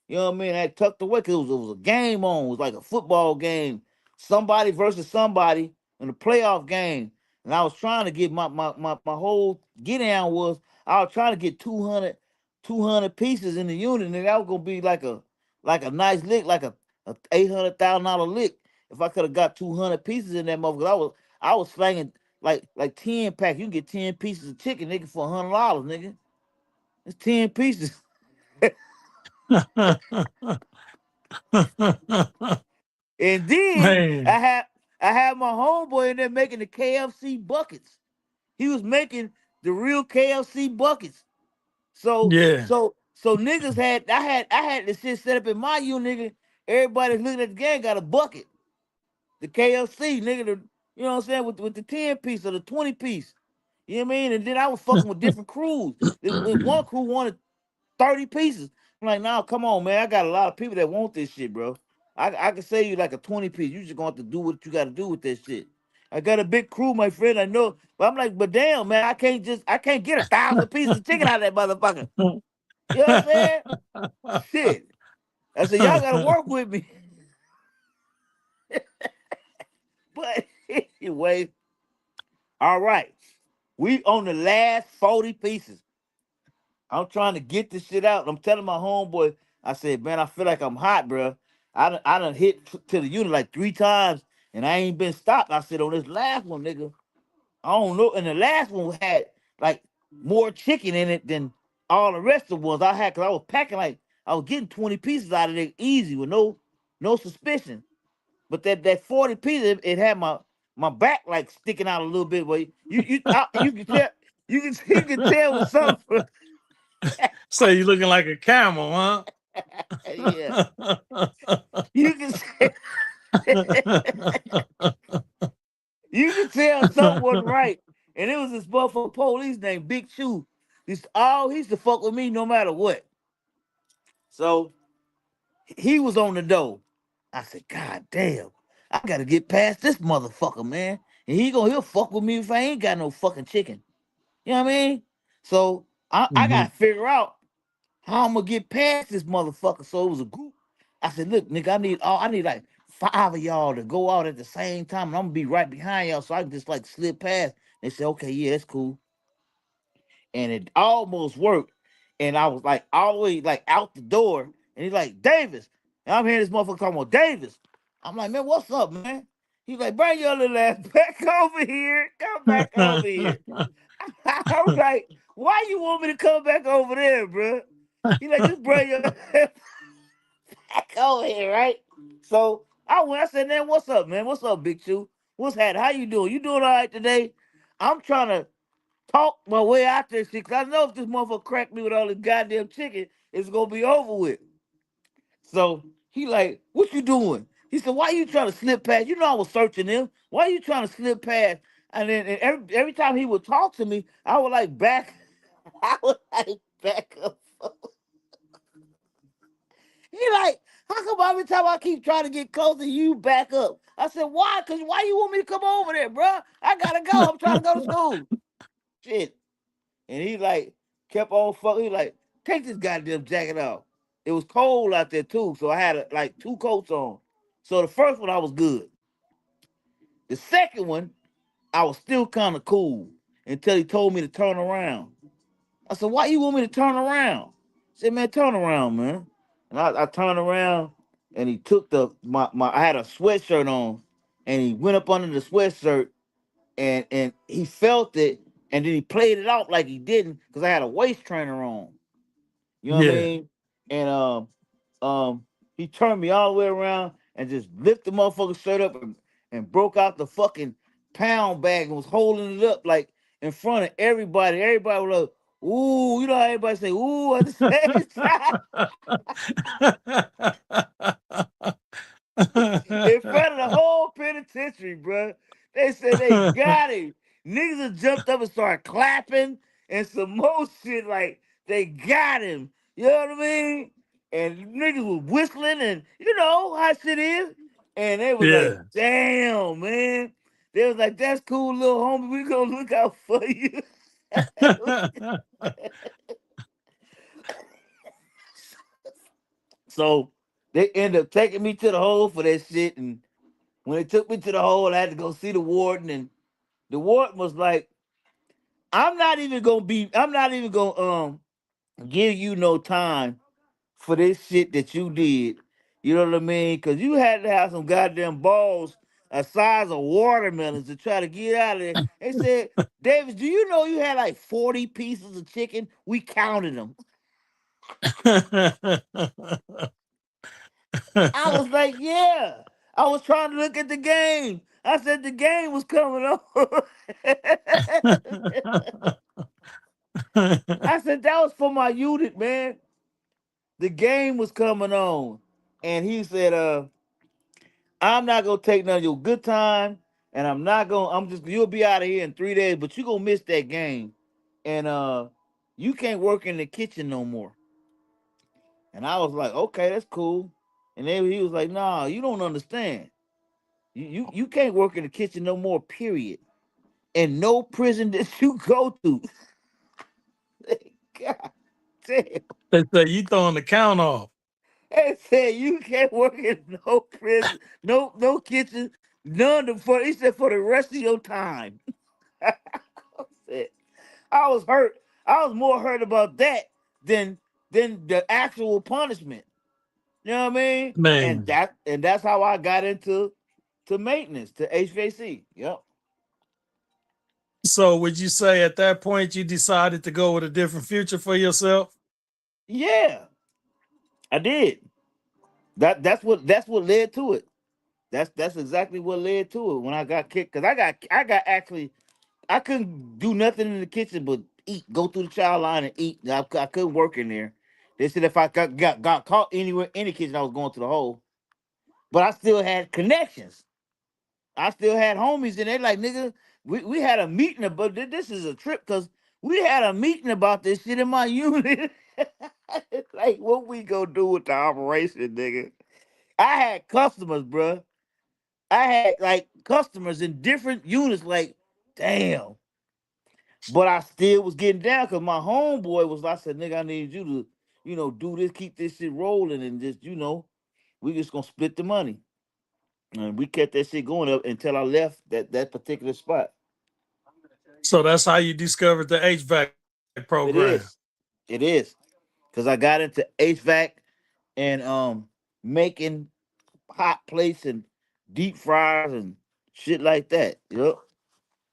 You know what I mean? I tucked away because it was a game on. It was like a football game, somebody versus somebody in a playoff game. And I was trying to get my whole get down was I was trying to get 200 pieces in the unit, and that was gonna be like a nice lick, like a $800,000 lick. If I could have got 200 pieces in that motherfucker, I was slanging like 10 packs. You can get 10 pieces of chicken, nigga, for $100, nigga. It's 10 pieces. And then Man, I had my homeboy in there making the KFC buckets. He was making the real KFC buckets. So yeah. so so niggas had I had this shit set up in my unit, nigga. Everybody looking at the game got a bucket. The KFC, nigga, you know what I'm saying, with the 10 piece or the 20 piece. You know what I mean? And then I was fucking with different crews. One crew wanted 30 pieces. I'm like, nah, come on, man. I got a lot of people that want this shit, bro. I can sell you like a 20 piece. You just gonna have to do what you gotta do with that shit. I got a big crew, my friend. I know, but I'm like, but damn, man, I can't get 1,000 pieces of chicken out of that motherfucker. You know what I'm saying? Shit. I said, y'all gotta work with me. But anyway, all right. We on the last 40 pieces. I'm trying to get this shit out. I'm telling my homeboy, I said, man, I feel like I'm hot, bro. I done hit to the unit like 3 times and I ain't been stopped. I said, on this last one, nigga, I don't know. And the last one had like more chicken in it than all the rest of the ones I had, because I was packing like I was getting 20 pieces out of it easy with no suspicion. But that 40 pieces, it had my back like sticking out a little bit. But you can tell you can tell with something. So you looking like a camel, huh? Yeah, you can you can tell something wasn't right. And it was this motherfucker police named Big Chew. He used to fuck with me no matter what. So he was on the door. I said, God damn, I gotta get past this motherfucker, man. And he'll fuck with me if I ain't got no fucking chicken. You know what I mean? So I Mhm. gotta figure out how I'm gonna get past this motherfucker. So it was a group. I said, look, nigga, I need like 5 of y'all to go out at the same time, and I'm gonna be right behind y'all so I can just like slip past. They said, okay, yeah, that's cool. And it almost worked. And I was like all the way like out the door, and he's like, Davis. And I'm hearing this motherfucker talking about Davis. I'm like, man, what's up, man? He's like, bring your little ass back over here. Come back over here. I'm like, why you want me to come back over there, bro? He like, just bring your ass back over here, right? So I went, I said, man, what's up, man? What's up, Big Chew? What's happening? How you doing? You doing all right today? I'm trying to talk my way out there, shit, cause I know if this motherfucker crack me with all this goddamn chicken, it's gonna be over with. So he like, what you doing? He said, why you trying to slip past? You know I was searching him. Why you trying to slip past? And then and every time he would talk to me, I would like back, I would like back up. He like, how come every time I keep trying to get closer, you back up? I said, why? Cause why you want me to come over there, bro? I gotta go. I'm trying to go to school. Shit. And he like kept on fucking. He like, take this goddamn jacket off. It was cold out there too, so I had like 2 coats on. So the first one I was good. The second one I was still kind of cool until he told me to turn around. I said, why you want me to turn around? He said, man, turn around, man. And I turned around and he took my I had a sweatshirt on and he went up under the sweatshirt and he felt it and then he played it out like he didn't because I had a waist trainer on. You know what I Yeah. mean? And um he turned me all the way around and just lifted the motherfucker's shirt up and broke out the fucking pound bag and was holding it up like in front of everybody. Everybody was like, ooh, you know how everybody say ooh at the same time in front of the whole penitentiary, bro. They said they got him. Niggas have jumped up and started clapping and some more shit like they got him. You know what I mean? And niggas was whistling and you know how shit is. And they was like, Yeah. damn, man. They was like, that's cool, little homie. We gonna look out for you. So they ended up taking me to the hole for that shit. And when they took me to the hole, I had to go see the warden. And the warden was like, I'm not even gonna give you no time for this shit that you did. You know what I mean? Cause you had to have some goddamn balls a size of watermelons to try to get out of there. They said, Davis, do you know you had like 40 pieces of chicken? We counted them. I was like, yeah. I was trying to look at the game. I said the game was coming on. I said that was for my unit, man. The game was coming on. And he said, I'm not gonna take none of your good time, and I'm just you'll be out of here in 3 days, but you gonna miss that game. And you can't work in the kitchen no more. And I was like, okay, that's cool. And then he was like, "Nah, you don't understand. You can't work in the kitchen no more. Period. And no prison that you go to." God damn. They say you throwing the count off. They said you can't work in no prison, no kitchen, none for he said for the rest of your time. I said, I was hurt. I was more hurt about that than the actual punishment. You know what I mean? And Man. that's how I got into to maintenance, to HVAC. Yep. So would you say at that point you decided to go with a different future for yourself? Yeah, I did. That's what led to it. That's exactly what led to it when I got kicked. Cause I got actually I couldn't do nothing in the kitchen but eat, go through the child line and eat. I couldn't work in there. They said if I got caught anywhere in the kitchen, I was going to the hole. But I still had connections. I still had homies, and they like, nigga, we had a meeting about this is a trip because we had a meeting about this shit in my unit. Like, what we gonna do with the operation, nigga? I had customers, bruh. I had like customers in different units, like, damn. But I still was getting down because my homeboy was. I said, nigga, I need you to, do this, keep this shit rolling, and just, we just gonna split the money. And we kept that shit going up until I left that particular spot. So that's how you discovered the HVAC program. It is. It is. Cause I got into HVAC and making hot plates and deep fryers and shit like that. Yep.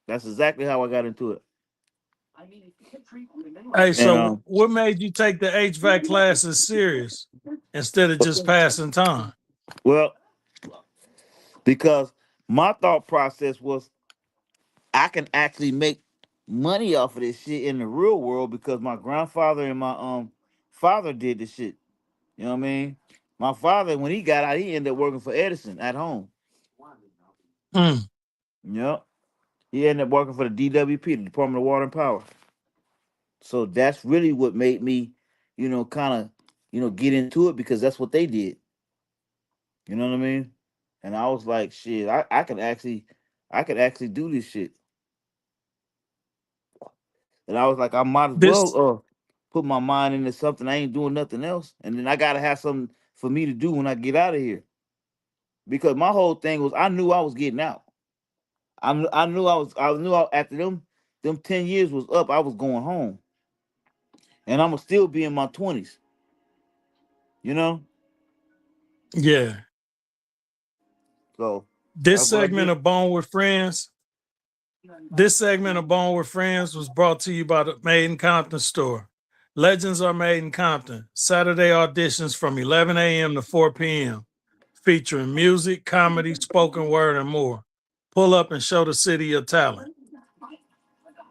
That's exactly how I got into it. Hey, And so what made you take the HVAC classes serious instead of just passing time? well, because my thought process was I can actually make money off of this shit in the real world because my grandfather and my father did this shit. You know what I mean? My father, when he got out, he ended up working for Edison at home. Mm. Yep. He ended up working for the DWP, the Department of Water and Power. So that's really what made me, kind of, get into it because that's what they did. You know what I mean? And I was like, shit, I could actually do this shit. And I was like, I might as well This put my mind into something. I ain't doing nothing else. And then I gotta have something for me to do when I get out of here. Because my whole thing was I knew I was getting out. I knew after them 10 years was up, I was going home. And I'ma still be in my 20s, you know? yeah. So This that's what I segment did. of Bone with Friends, this segment of Bone with Friends was brought to you by the Made in Compton store. Legends are made in Compton. Saturday auditions from 11 a.m. to 4 p.m. featuring music, comedy, spoken word, and more. Pull up and show the city your talent.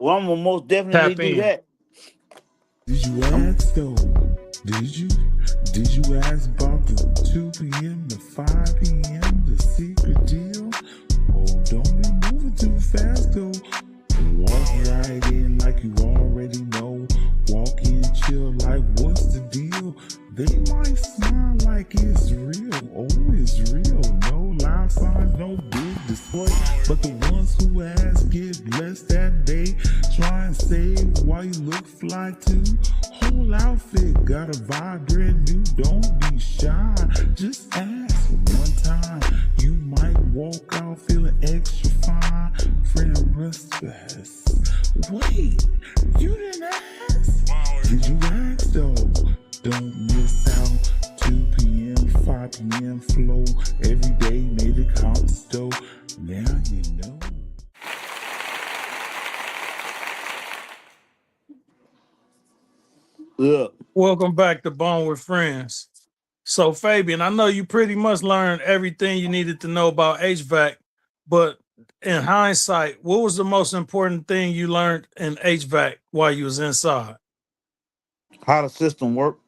Well, I'm gonna most definitely Tap do in. that. Did you I'm ask though? Did you? Did you ask about the 2 p.m. to 5 p.m. the secret deal? Oh, don't be moving too fast though. Walk right in like you already know. Walk in chill like what's the deal? They might smile like it's real. Oh, it's real. No live signs, no big display. But the ones who ask get blessed that day. Try and save while you look fly too. Whole outfit got a vibe brand new. Don't be shy. Just ask one time. You might walk out feeling extra fine. Friend restless. Wait, you didn't ask? Did you ask though? Don't miss out. 2 p.m., 5 p.m. flow. Every day made it count the stove. Now you know. look. Welcome back to Bone with Friends. So, Fabian, I know you pretty much learned everything you needed to know about HVAC, but in hindsight, what was the most important thing you learned in HVAC while you was inside? How the system work.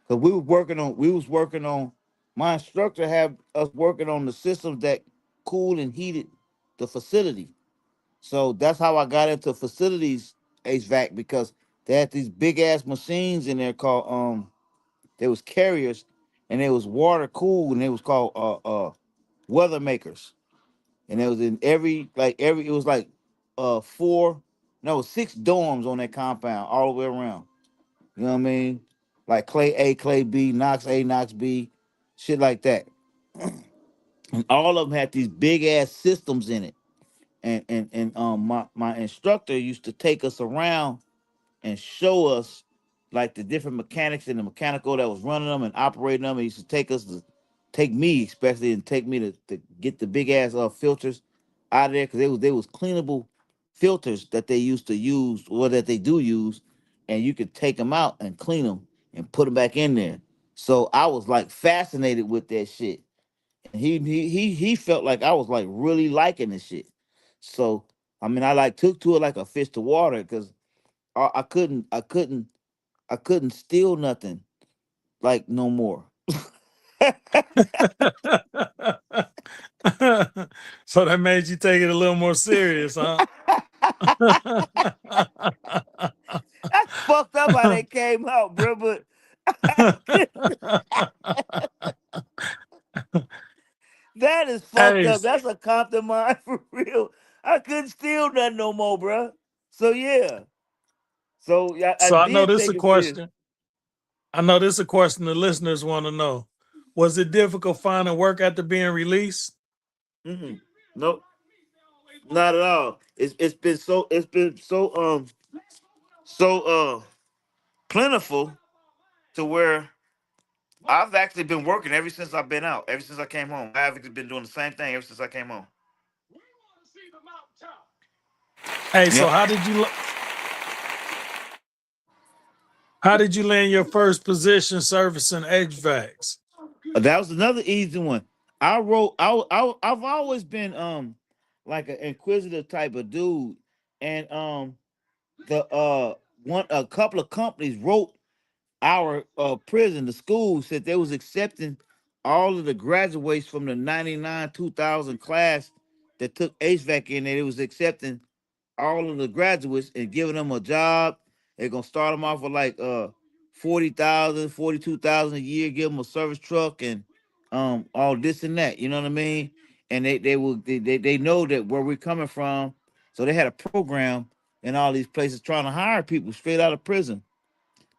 Cause we was working on my instructor had us working on the systems that cooled and heated the facility. So that's how I got into facilities HVAC because they had these big ass machines in there called There was carriers, and they was water cooled, and they was called weather makers. And it was in every it was like four, no, six dorms on that compound all the way around. You know what I mean? Like Clay A, Clay B, Knox A, Knox B, shit like that. And all of them had these big ass systems in it. And my instructor used to take us around and show us like the different mechanics and the mechanical that was running them and operating them. He used to take me especially and take me to get the big ass filters out of there because they was cleanable filters that they used to use or that they do use, and you could take them out and clean them and put them back in there. So I was like fascinated with that shit, and he felt like I was like really liking the shit. So I mean, I like took to it like a fish to water because I couldn't steal nothing like no more. So that made you take it a little more serious, huh? That's fucked up how they came out, bro. But that is fucked Hey, up. That's a Compton mind for real. I couldn't steal nothing no more, bro. So yeah. So yeah, I so I know did this a take it serious. question. I know this a question the listeners want to know. Was it difficult finding work after being released? Mm-mm. Nope, not at all. It's been so plentiful to where I've actually been working ever since I've been out. Ever since I came home, I've actually been doing the same thing ever since I came home. Hey, so Yep. how did you land your first position servicing HVACs? That was another easy one. I've always been like an inquisitive type of dude, and the one a couple of companies wrote our prison, the school said they was accepting all of the graduates from the 99 2000 class that took HVAC in there. It was accepting all of the graduates and giving them a job. They're gonna start them off with like 40,000, 42,000 a year, give them a service truck and all this and that. You know what I mean? And they know that where we're coming from. So they had a program in all these places trying to hire people straight out of prison.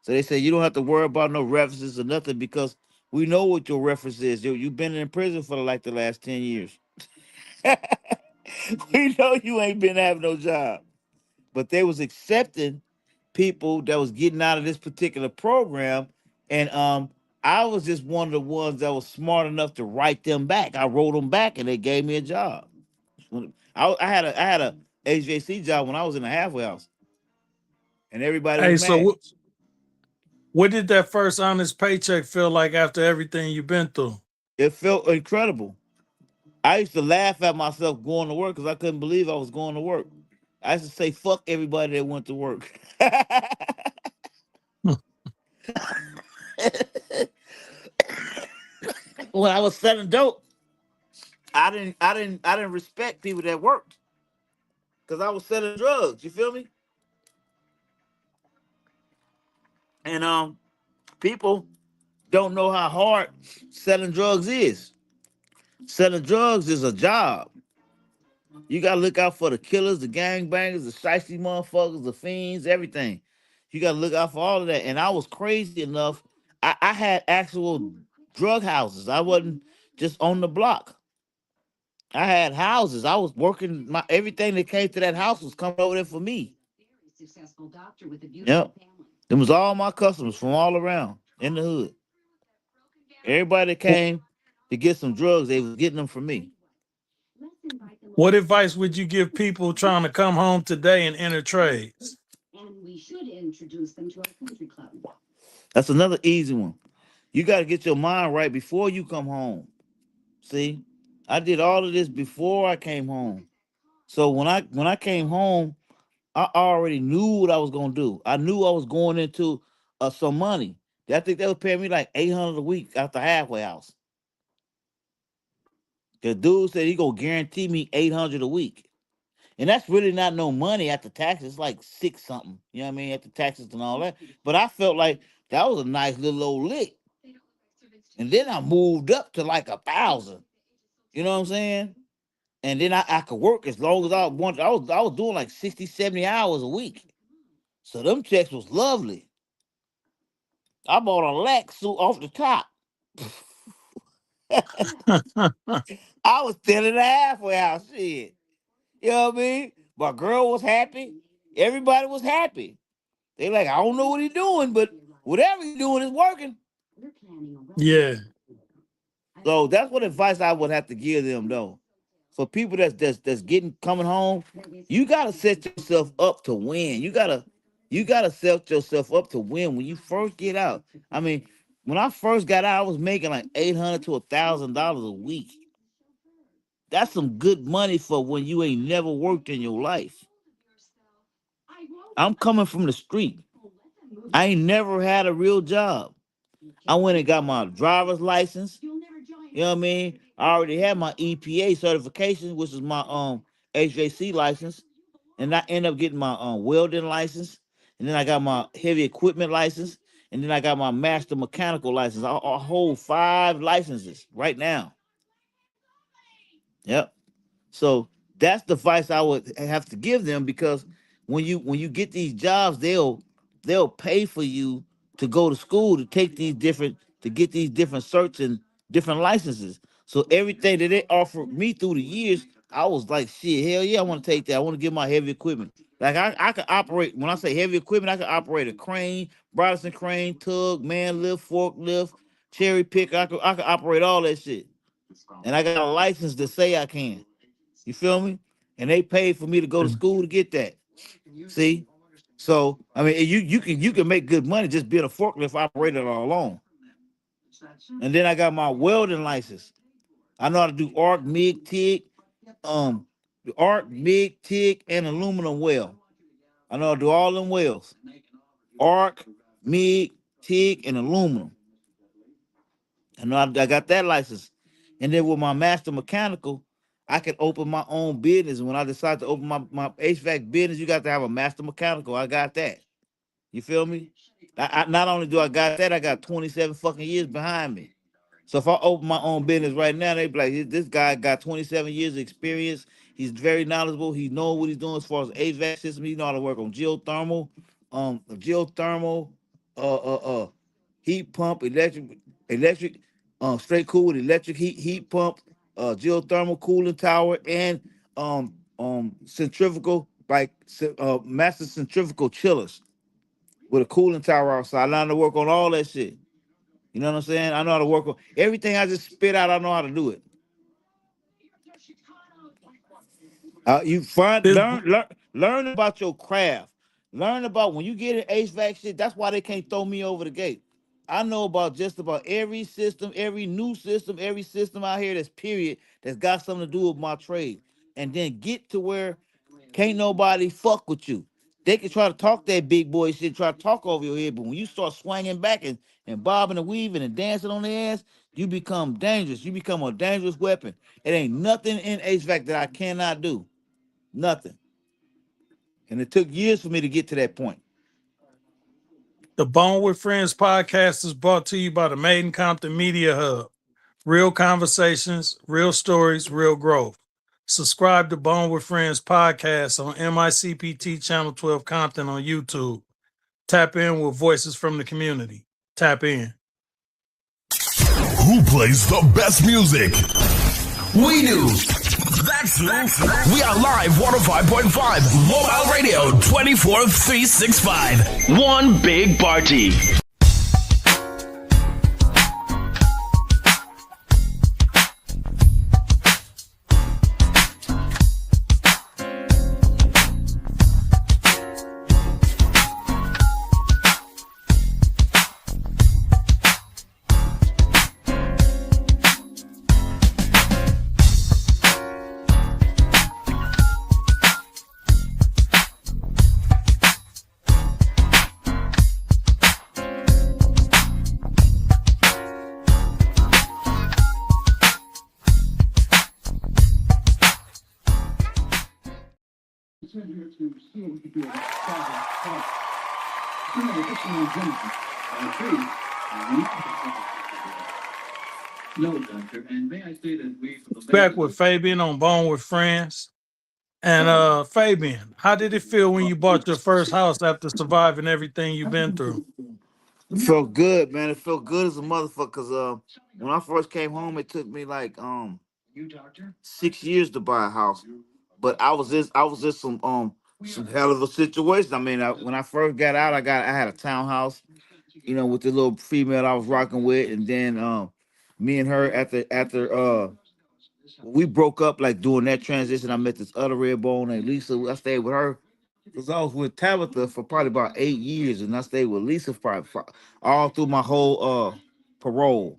So they said you don't have to worry about no references or nothing because we know what your reference is. You've been in prison for like the last 10 years. We know you ain't been having no job. But they was accepting people that was getting out of this particular program, and I was just one of the ones that was smart enough to write them back. I wrote them back, and they gave me a job. I had a HVAC job when I was in the halfway house, and everybody was Hey, so mad. what did that first honest paycheck feel like after everything you've been through? It felt incredible. I used to laugh at myself going to work because I couldn't believe I was going to work. I used to say fuck everybody that went to work. When I was selling dope, I didn't respect people that worked because I was selling drugs. You feel me? And people don't know how hard selling drugs is. Selling drugs is a job. You gotta look out for the killers, the gangbangers, the shiesty motherfuckers, the fiends, everything. You gotta look out for all of that. And I was crazy enough. I had actual drug houses. I wasn't just on the block. I had houses. I was working my everything that came to that house was coming over there for me. Yep. It was all my customers from all around in the hood. Everybody that Wh- came to get some drugs, they was getting them from me. What advice would you give people trying to come home today and enter trades? That's another easy one. You got to get your mind right before you come home. See, I did all of this before I came home. So when I came home, I already knew what I was gonna do. I knew I was going into some money. I think they was paying me like 800 a week out the halfway house. The dude said he gonna guarantee me 800 a week. And that's really not no money after taxes. It's like six something. You know what I mean? After taxes and all that. But I felt like that was a nice little old lick. And then I moved up to like 1,000. You know what I'm saying? And then I could work as long as I wanted. I was doing like 60, 70 hours a week. So them checks was lovely. I bought a lac suit off the top. I was still in the halfway house. Shit. You know what I mean? My girl was happy. Everybody was happy. They like, I don't know what he's doing, but whatever he's doing is working. Yeah. So that's what advice I would have to give them though. For people that's getting coming home, you gotta set yourself up to win. You gotta set yourself up to win when you first get out. I mean, when I first got out, I was making like $800 to $1,000 a week. That's some good money for when you ain't never worked in your life. I'm coming from the street. I ain't never had a real job. I went and got my driver's license. You know what I mean? I already had my EPA certification, which is my HVAC license, and I ended up getting my welding license, and then I got my heavy equipment license, and then I got my master mechanical license. I hold 5 licenses right now. Yep. So that's the advice I would have to give them, because when you get these jobs, they'll pay for you to go to school to take these different to get these different certs and different licenses. So everything that they offered me through the years, I was like, shit, hell yeah, I want to take that. I want to get my heavy equipment. Like I could operate, when I say heavy equipment, I could operate a crane, Brodesson crane, tug, man lift, forklift, cherry picker. I could operate all that shit. And I got a license to say I can. You feel me? And they paid for me to go to school to get that. See? So I mean, you can make good money just being a forklift operator all alone. And then I got my welding license. I know how to do arc, MIG, TIG, the arc, MIG, TIG, and aluminum weld. I know how to do all them welds. Arc, MIG, TIG, and aluminum. I know I got that license. And then with my master mechanical, I can open my own business. When I decide to open my HVAC business, you got to have a master mechanical. I got that. You feel me? I not only do I got that, I got 27 fucking years behind me. So if I open my own business right now, they be like, this guy got 27 years of experience. He's very knowledgeable. He knows what he's doing as far as HVAC system. He know how to work on geothermal, heat pump, electric, straight cool with electric heat pump, geothermal cooling tower, and centrifugal, like master centrifugal chillers with a cooling tower outside. I know how to work on all that shit. You know what I'm saying? I know how to work on everything I just spit out. I know how to do it. You find This learn about your craft. Learn about when you get in HVAC shit. That's why they can't throw me over the gate. I know about just about every system, every new system, every system out here that's period that's got something to do with my trade. And then get to where can't nobody fuck with you. They can try to talk that big boy shit, try to talk over your head, but when you start swinging back and bobbing and weaving and dancing on their ass, you become dangerous. You become a dangerous weapon. It ain't nothing in HVAC that I cannot do. Nothing. And it took years for me to get to that point. the Bone with Friends podcast is brought to you by the Made in Compton Media Hub. Real conversations, real stories, real growth. Subscribe to Bone with Friends podcast on MICPT Channel 12 Compton on YouTube. Tap in with voices from the community. Tap in. Who plays the best music? We do. That's we are live 105.5 mobile radio 24/365. One big party. Back with Fabian on Bone with Friends. And Fabian, how did it feel when you bought your first house after surviving everything you've been through? It felt good, man. It felt good as a motherfucker. Cause when I first came home, it took me like 6 years to buy a house. But I was just some hell of a situation. I mean, when I first got out, I had a townhouse, with the little female I was rocking with, and then me and her after we broke up, like doing that transition. I met this other red bone named Lisa. I stayed with her because I was with Tabitha for probably about 8 years, and I stayed with Lisa for all through my whole parole.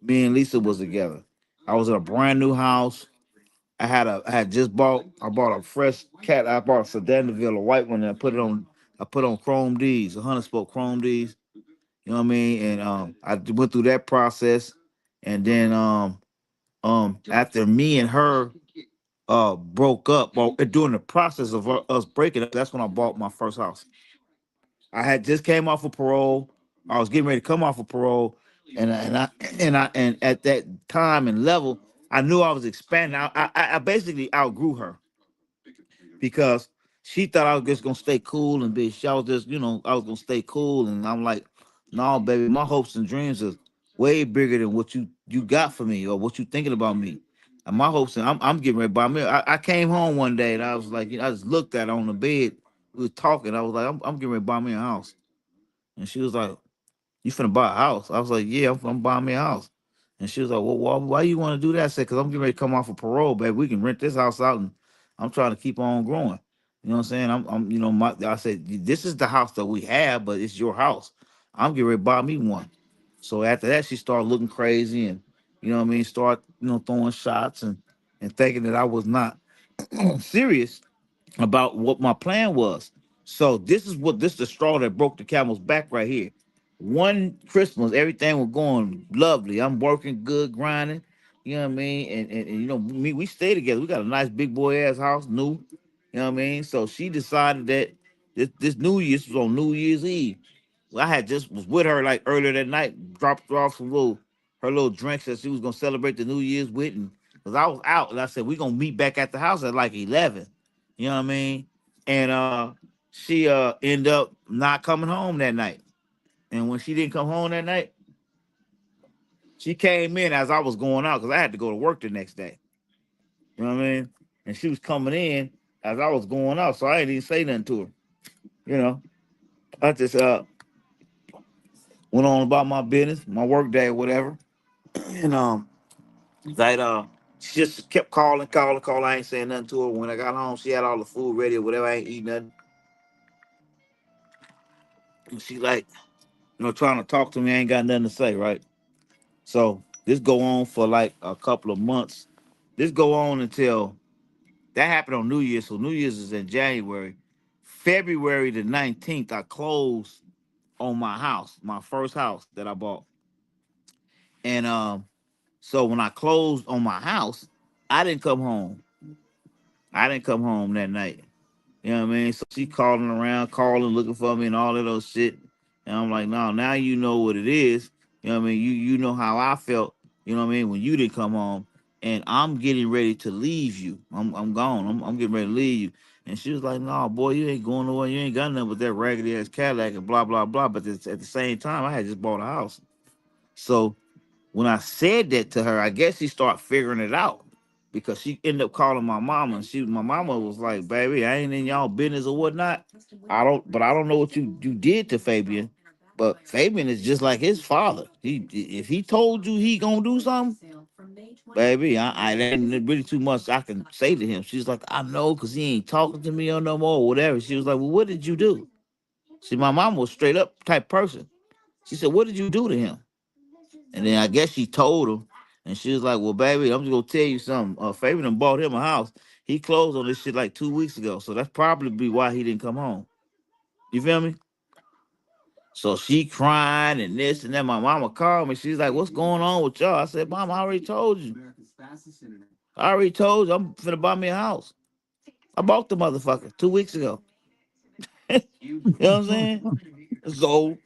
Me and Lisa was together. I was in a brand new house. I had just bought a fresh cat. I bought a Sedan DeVille, a white one, and I put on Chrome D's, a 100 spoke Chrome D's. You know what I mean? And I went through that process, and then after me and her broke up, well, during the process of us breaking up, that's when I bought my first house. I had just came off of parole. I was getting ready to come off of parole, and at that time and level, I knew I was expanding. I basically outgrew her because she thought I was just gonna stay cool and be. I was just, I was gonna stay cool, and I'm like, no, baby, my hopes and dreams are way bigger than what you got for me or what you thinking about me. And my hopes, and I'm getting ready to buy me. I came home one day and I was like, I just looked at her on the bed. We were talking. I was like, I'm getting ready to buy me a house, and she was like, you finna buy a house? I was like, yeah, I'm buying me a house. And she was like, well, why you want to do that? I said, because I'm getting ready to come off of parole, baby. We can rent this house out, and I'm trying to keep on growing. You know what I'm saying? I said, this is the house that we have, but it's your house. I'm getting ready to buy me one. So after that, she started looking crazy and, start, throwing shots and thinking that I was not serious about what my plan was. So this is the straw that broke the camel's back right here. One Christmas, everything was going lovely. I'm working good, grinding. You know what I mean? And me, we stay together. We got a nice big boy ass house, new. You know what I mean? So she decided that this New Year's was on New Year's Eve. Well, I had just was with her like earlier that night, dropped her off some her little drinks that she was gonna celebrate the New Year's with, and because I was out, and I said we gonna meet back at the house at like 11. You know what I mean? And she ended up not coming home that night. And when she didn't come home that night, she came in as I was going out because I had to go to work the next day. You know what I mean? And she was coming in as I was going out, so I didn't even say nothing to her. You know, I just went on about my business, my work day, or whatever. And that she just kept calling. I ain't saying nothing to her. When I got home, she had all the food ready or whatever. I ain't eat nothing. And she like, trying to talk to me. I ain't got nothing to say, right? So this go on for like a couple of months. This go on until that happened on New Year's. So New Year's is in January. February the 19th, I closed on my house, my first house that I bought. And so when I closed on my house, I didn't come home. I didn't come home that night. You know what I mean? So she calling around, looking for me and all of those shit. And I'm like, no, now you know what it is. You know what I mean? You know how I felt, you know what I mean, when you didn't come home. And I'm getting ready to leave you. I'm gone. I'm getting ready to leave you. And she was like, no, boy, you ain't going nowhere. You ain't got nothing but that raggedy ass Cadillac and blah, blah, blah. But at the same time, I had just bought a house. So when I said that to her, I guess she started figuring it out because she ended up calling my mama. And my mama was like, baby, I ain't in y'all business or whatnot. I don't know what you did to Fabian. But Fabian is just like his father. If he told you he gonna do something, baby, I ain't really too much I can say to him. She's like, I know, cause he ain't talking to me or no more or whatever. She was like, well, what did you do? See, my mom was straight up type person. She said, what did you do to him? And then I guess she told him, and she was like, well, baby, I'm just gonna tell you something. Fabian done bought him a house. He closed on this shit like 2 weeks ago. So that's probably why he didn't come home. You feel me? So she crying and this and that. My mama called me. She's like, what's going on with y'all? I said, Mom, I already told you. I already told you I'm finna buy me a house. I bought the motherfucker 2 weeks ago. You know what I'm saying? So,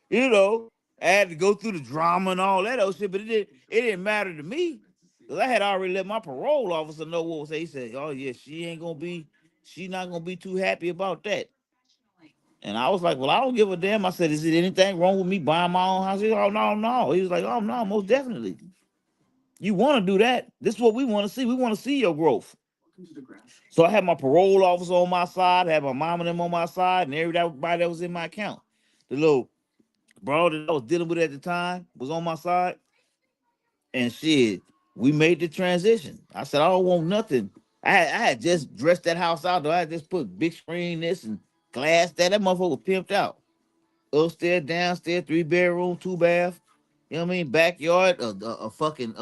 you know. I had to go through the drama and all that old shit, but it didn't matter to me. Cause I had already let my parole officer know what was. He said, "Oh yeah, she not gonna be too happy about that." And I was like, "Well, I don't give a damn." I said, "Is it anything wrong with me buying my own house?" He said, "Oh no, no." He was like, "Oh no, most definitely. You want to do that? This is what we want to see. We want to see your growth." So I had my parole officer on my side, I had my mom and them on my side, and everybody that was in my account. The little bro that I was dealing with at the time was on my side, and shit, we made the transition. I said, I don't want nothing. I had just dressed that house out, though. I had just put big screen this and glass that. That motherfucker was pimped out. Upstairs, downstairs, 3 bedroom, 2 bath. You know what I mean? Backyard, a fucking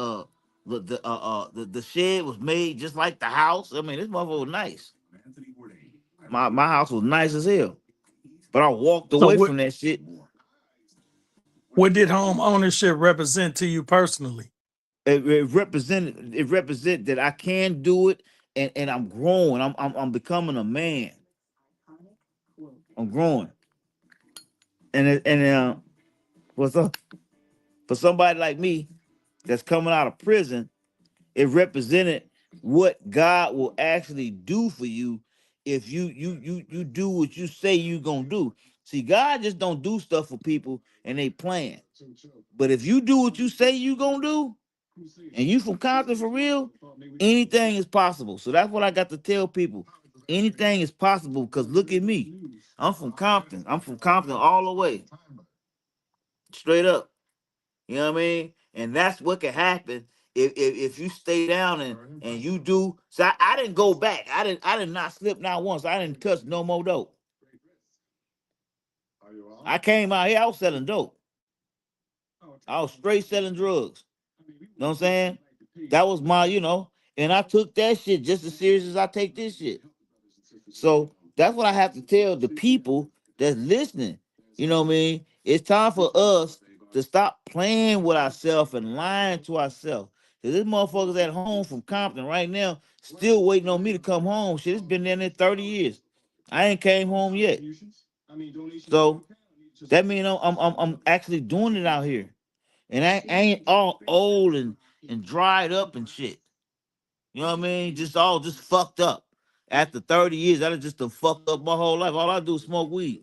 the shed was made just like the house. I mean, this motherfucker was nice. My house was nice as hell. But I walked So away from that shit. what did home ownership represent to you personally? It represented that I can do it, and I'm growing. I'm becoming a man. I'm growing. And for some for somebody like me that's coming out of prison, it represented what God will actually do for you if you do what you say you gonna do. See, God just don't do stuff for people and they plan. But if you do what you say you gonna do, and you from Compton for real, anything is possible. So that's what I got to tell people. Anything is possible because look at me. I'm from Compton. I'm from Compton all the way, straight up. You know what I mean? And that's what can happen if you stay down and you do. So I didn't go back. I did not slip not once. I didn't touch no more dope. I came out here. I was selling dope. I was straight selling drugs. You know what I'm saying? That was my. And I took that shit just as serious as I take this shit. So that's what I have to tell the people that's listening. You know what I mean? It's time for us to stop playing with ourselves and lying to ourselves. Cause this motherfuckers at home from Compton right now still waiting on me to come home. Shit, it's been there 30 years. I ain't came home yet. So that means I'm actually doing it out here. And I ain't all old and dried up and shit. You know what I mean? Just fucked up. After 30 years, I just done fucked up my whole life. All I do is smoke weed.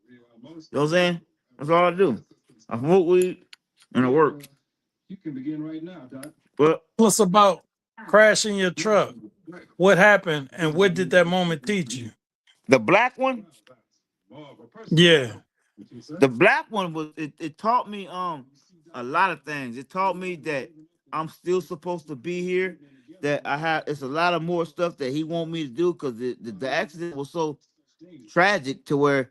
You know what I'm saying? That's all I do. I smoke weed and I work. But Tell us about crashing your truck. What happened and what did that moment teach you? the black one, Yeah. the black one it taught me a lot of things. It taught me that I'm still supposed to be here. That I have it's a lot of more stuff that he want me to do because the accident was so tragic to where,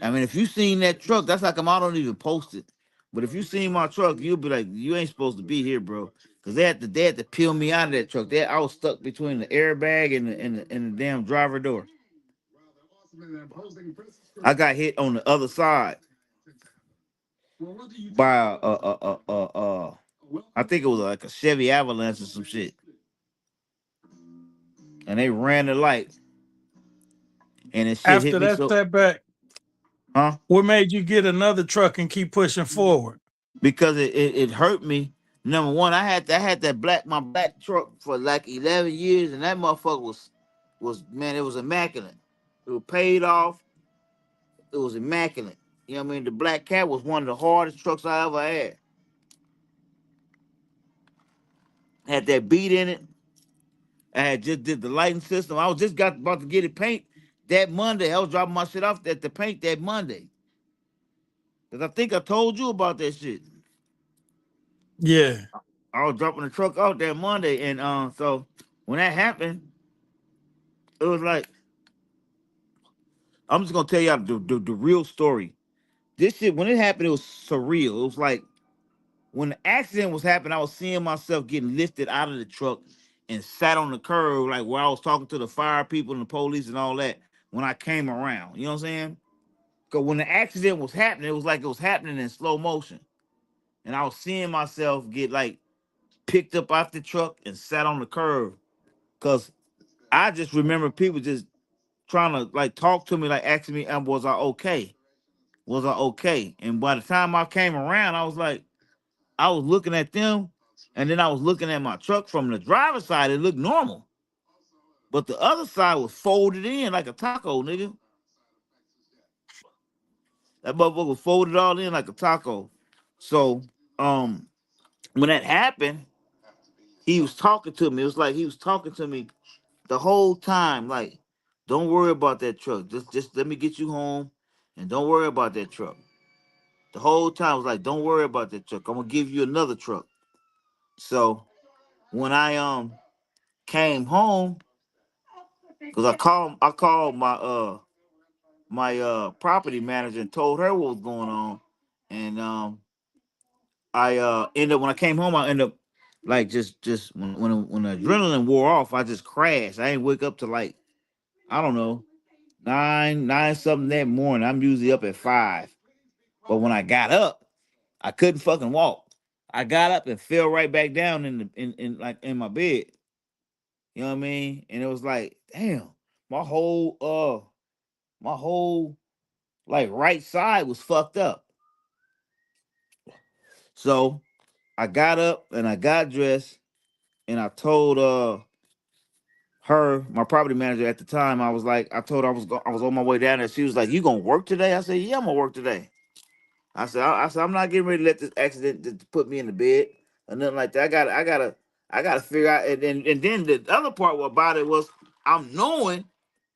I mean, if you seen that truck, that's like I don't even post it. But if you seen my truck, you'll be like, you ain't supposed to be here, bro. Cause they had to peel me out of that truck. I was stuck between the airbag and the damn driver door. I got hit on the other side by I think it was like a Chevy Avalanche or some shit, and they ran the light, and this shit After hit me that so, setback, huh? what made you get another truck and keep pushing forward? Because it hurt me. Number one, I had my black truck for like 11 years, and that motherfucker was man, it was immaculate. It was paid off. It was immaculate. You know what I mean? The Black Cat was one of the hardest trucks I ever had. Had that beat in it. I had just did the lighting system. I was just got about to get it paint that Monday. I was dropping my shit off at the paint that Monday. Cause I think I told you about that shit. Yeah. I was dropping the truck out that Monday, and so when that happened, it was like I'm just gonna tell y'all the real story. This shit when it happened, it was surreal. It was like when the accident was happening, I was seeing myself getting lifted out of the truck and sat on the curb, like where I was talking to the fire people and the police and all that. When I came around, you know what I'm saying? Because when the accident was happening, it was like it was happening in slow motion, and I was seeing myself get like picked up off the truck and sat on the curb. Cause I just remember people just trying to like talk to me, like asking me, was I okay? was I okay? And by the time I came around, I was looking at them, and then I was looking at my truck from the driver's side. It looked normal, but the other side was folded in like a taco, nigga. That motherfucker was folded all in like a taco. So, um, when that happened, he was talking to me. It was like he was talking to me the whole time. Like, don't worry about that truck. Just let me get you home, and don't worry about that truck. The whole time I was like, don't worry about that truck. I'm gonna give you another truck. So when I came home, cause I called my property manager and told her what was going on, and I ended up when I came home, I ended up like just when the adrenaline wore off, I just crashed. I ain't wake up to like I don't know nine something that morning. I'm usually up at 5, but when I got up, I couldn't fucking walk. I got up and fell right back down in like in my bed. You know what I mean? And it was like, damn, my whole my whole like right side was fucked up. So I got up and I got dressed and I told her, my property manager at the time, I was like, I told her I was on my way down there. She was like, "You gonna work today?" I said, "Yeah, I'm gonna work today." I said, "I'm not getting ready to let this accident to put me in the bed or nothing like that. I gotta figure out." And then the other part about it was I'm knowing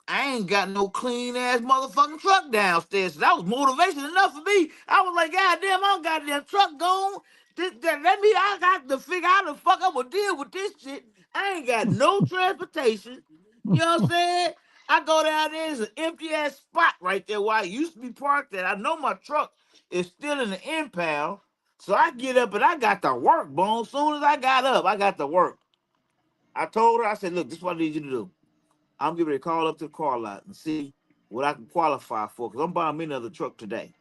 I ain't got no clean ass motherfucking truck downstairs. So that was motivation enough for me. I was like, God damn, my goddamn truck gone. Let me, I got to figure out how the fuck I'm gonna deal with this shit. I ain't got no transportation. You know what I'm saying? I go down there, there's an empty ass spot right there where I used to be parked at. I know my truck is still in the impound. So I get up and I got to work, boom. As soon as I got up, I got to work. I told her, I said, look, this is what I need you to do. I'm getting ready to call up to the car lot and see what I can qualify for because I'm buying me another truck today.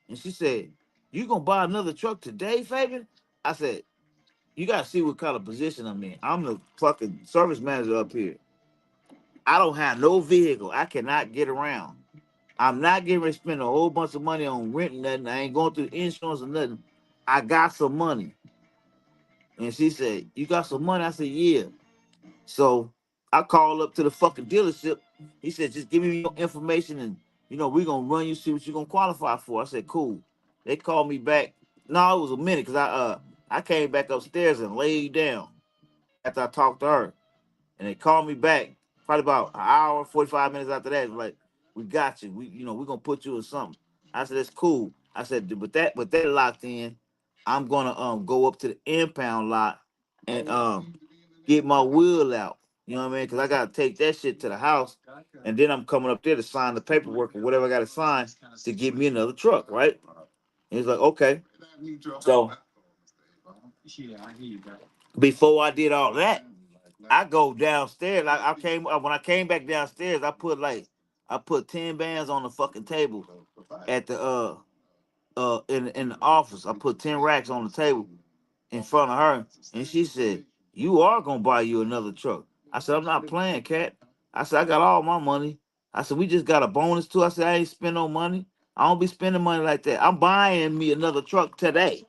And she said, "You gonna buy another truck today, Fabian?" I said, "You gotta see what kind of position I'm in. I'm the fucking service manager up here. I don't have no vehicle. I cannot get around. I'm not getting ready to spend a whole bunch of money on renting nothing. I ain't going through insurance or nothing. I got some money." And she said, "You got some money?" I said, "Yeah." So I called up to the fucking dealership. He said, "Just give me your information and we're gonna run you, see what you're gonna qualify for." I said, "Cool." They called me back. No, it was a minute because I came back upstairs and laid down after I talked to her. And they called me back probably about an hour, 45 minutes after that. Like, "We got you. We're gonna put you in something." I said, "That's cool." I said, but that locked in, I'm gonna go up to the impound lot and get my wheel out. You know what I mean? Because I gotta take that shit to the house, and then I'm coming up there to sign the paperwork or whatever I gotta sign to get me another truck, right? And he's like, "Okay." So before I did all that, I go downstairs. I came when I came back downstairs. I put 10 bands on the fucking table at the in the office. I put 10 racks on the table in front of her, and she said, "You are gonna buy you another truck." I said, "I'm not playing, cat." I said, "I got all my money." I said, "We just got a bonus too." I said, "I ain't spend no money. I don't be spending money like that. I'm buying me another truck today.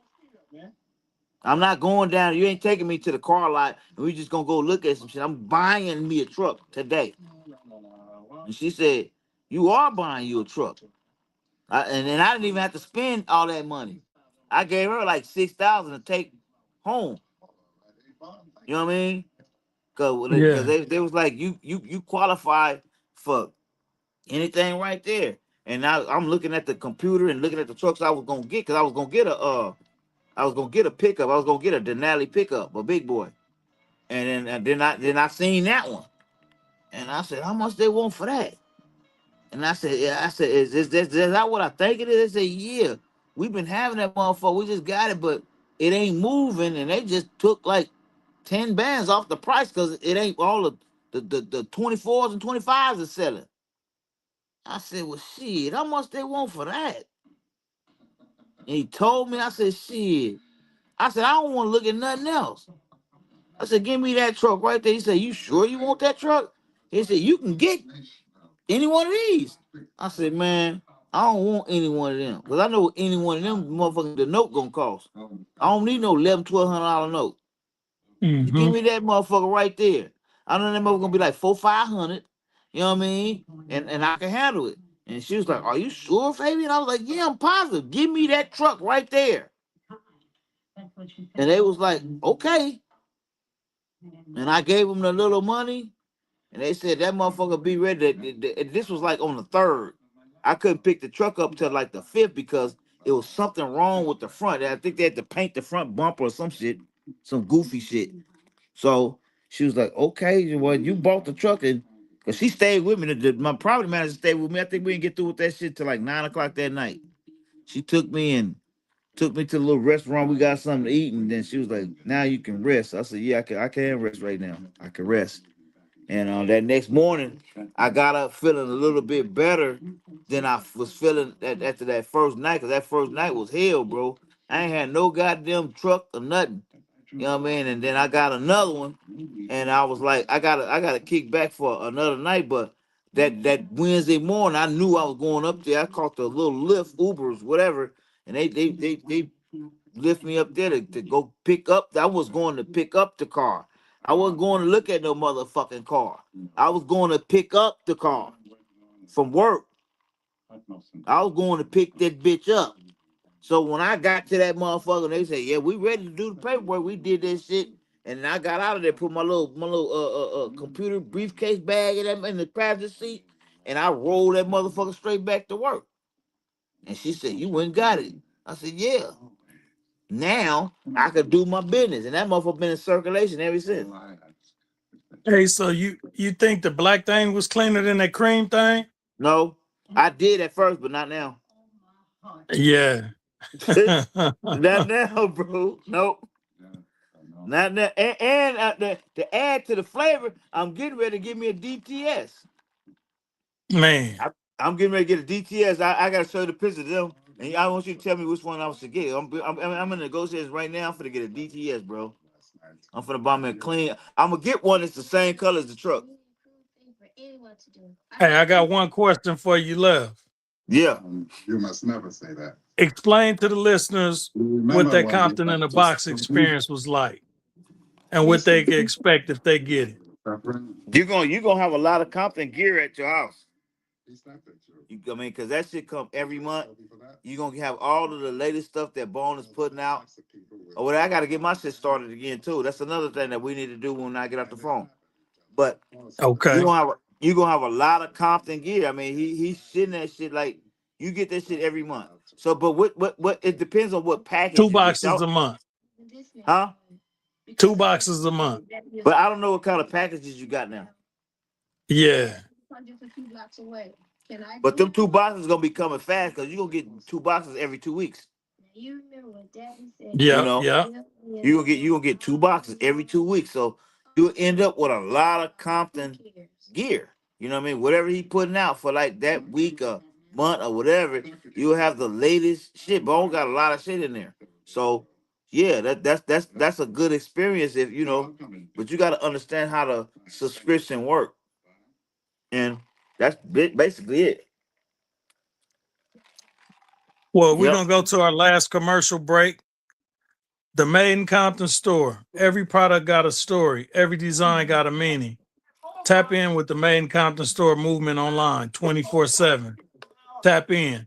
I'm not going down. You ain't taking me to the car lot and we just gonna go look at some shit. I'm buying me a truck today." And she said, "You are buying you a truck." And then I didn't even have to spend all that money. I gave her like 6,000 to take home. You know what I mean? Cause Yeah. they was like, you qualify for anything right there. And now I'm looking at the computer and looking at the trucks I was gonna get, cause I was gonna get a pickup. I was gonna get a Denali pickup, a big boy. And then I seen that one. And I said, "How much they want for that?" And I said, "Yeah." I said, is that what I think it is?" They said, "Yeah. We've been having that motherfucker. We just got it, but it ain't moving." And they just took like 10 bands off the price because it ain't all the 24s and 25s are selling. I said, "Well, shit, how much they want for that?" And he told me, I said, "Shit." I said, "I don't want to look at nothing else." I said, "Give me that truck right there." He said, "You sure you want that truck?" He said, "You can get any one of these." I said, "Man." I don't want any one of them. Because I know what any one of them motherfuckers the note gonna cost. I don't need no $1,100-$1,200 note. You give me that motherfucker right there. I know that motherfucker gonna be like $400-$500. You know what I mean? And I can handle it. And she was like, "Are you sure, Fabian?" I was like, "Yeah, I'm positive. Give me that truck right there." And they was like, "Okay." And I gave them the little money. And they said that motherfucker be ready. This was like on the 3rd. I couldn't pick the truck up till like the 5th because it was something wrong with the front. I think they had to paint the front bumper or some shit, some goofy shit. So she was like, "Okay, well, you bought the truck," and because she stayed with me. My property manager stayed with me. I think we didn't get through with that shit till like 9 o'clock that night. She took me to the little restaurant. We got something to eat, and then she was like, "Now you can rest." I said, "Yeah, I can rest right now. I can rest." And that next morning, I got up feeling a little bit better than I was feeling after that first night, because that first night was hell, bro. I ain't had no goddamn truck or nothing. You know what I mean? And then I got another one, and I was like, I gotta kick back for another night. But that Wednesday morning, I knew I was going up there. I caught the little Lyft, Ubers, whatever, and they lift me up there to go pick up. I was going to pick up the car. I wasn't going to look at no motherfucking car. I was going to pick up the car from work. I was going to pick that bitch up. So when I got to that motherfucker, they said, "Yeah, we ready to do the paperwork." We did that shit, and I got out of there, put my little computer briefcase bag in the passenger seat, and I rolled that motherfucker straight back to work. And she said, "You went and got it." I said, "Yeah." Now I could do my business, and that motherfucker been in circulation ever since. Hey, so you think the black thing was cleaner than that cream thing? No, I did at first, but not now. Yeah. Not now, bro. Nope. Not now. And to add to the flavor, I'm getting ready to give me a DTS. Man. I'm getting ready to get a DTS. I got to show you the picture of them, and I want you to tell me which one I was to get. I'm in negotiations right now. I'm finna get a DTS, bro. I'm finna buy me a clean. I'm gonna get one that's the same color as the truck. Hey, I got one question for you left. Yeah. You must never say that. Explain to the listeners what that Remember when Compton in a box experience was like and what they can expect if they get it. You're gonna have a lot of Compton gear at your house. I mean, because that shit come every month. You're gonna have all of the latest stuff that Bone is putting out. Oh, well, I gotta get my shit started again too. That's another thing that we need to do when I get off the phone. But Okay. you're gonna have a lot of Compton gear. I mean, he's sitting that shit like you get that shit every month. So, but what it depends on what package 2 you get. boxes a month. Huh? 2 boxes a month. But I don't know what kind of packages you got now. Yeah. But them 2 boxes gonna be coming fast because you're gonna get 2 boxes every 2 weeks. Yeah. You know, yeah. you're gonna get 2 boxes every 2 weeks. So you'll end up with a lot of Compton gear. You know what I mean? Whatever he putting out for like that week or month or whatever, you'll have the latest shit. Bone got a lot of shit in there. So yeah, that's a good experience if you know, but you gotta understand how the subscription work. And that's basically it. Well, we're Yep. going to go to our last commercial break. The Made in Compton Store. Every product got a story. Every design got a meaning. Tap in with the Made in Compton Store movement online 24/7. Tap in.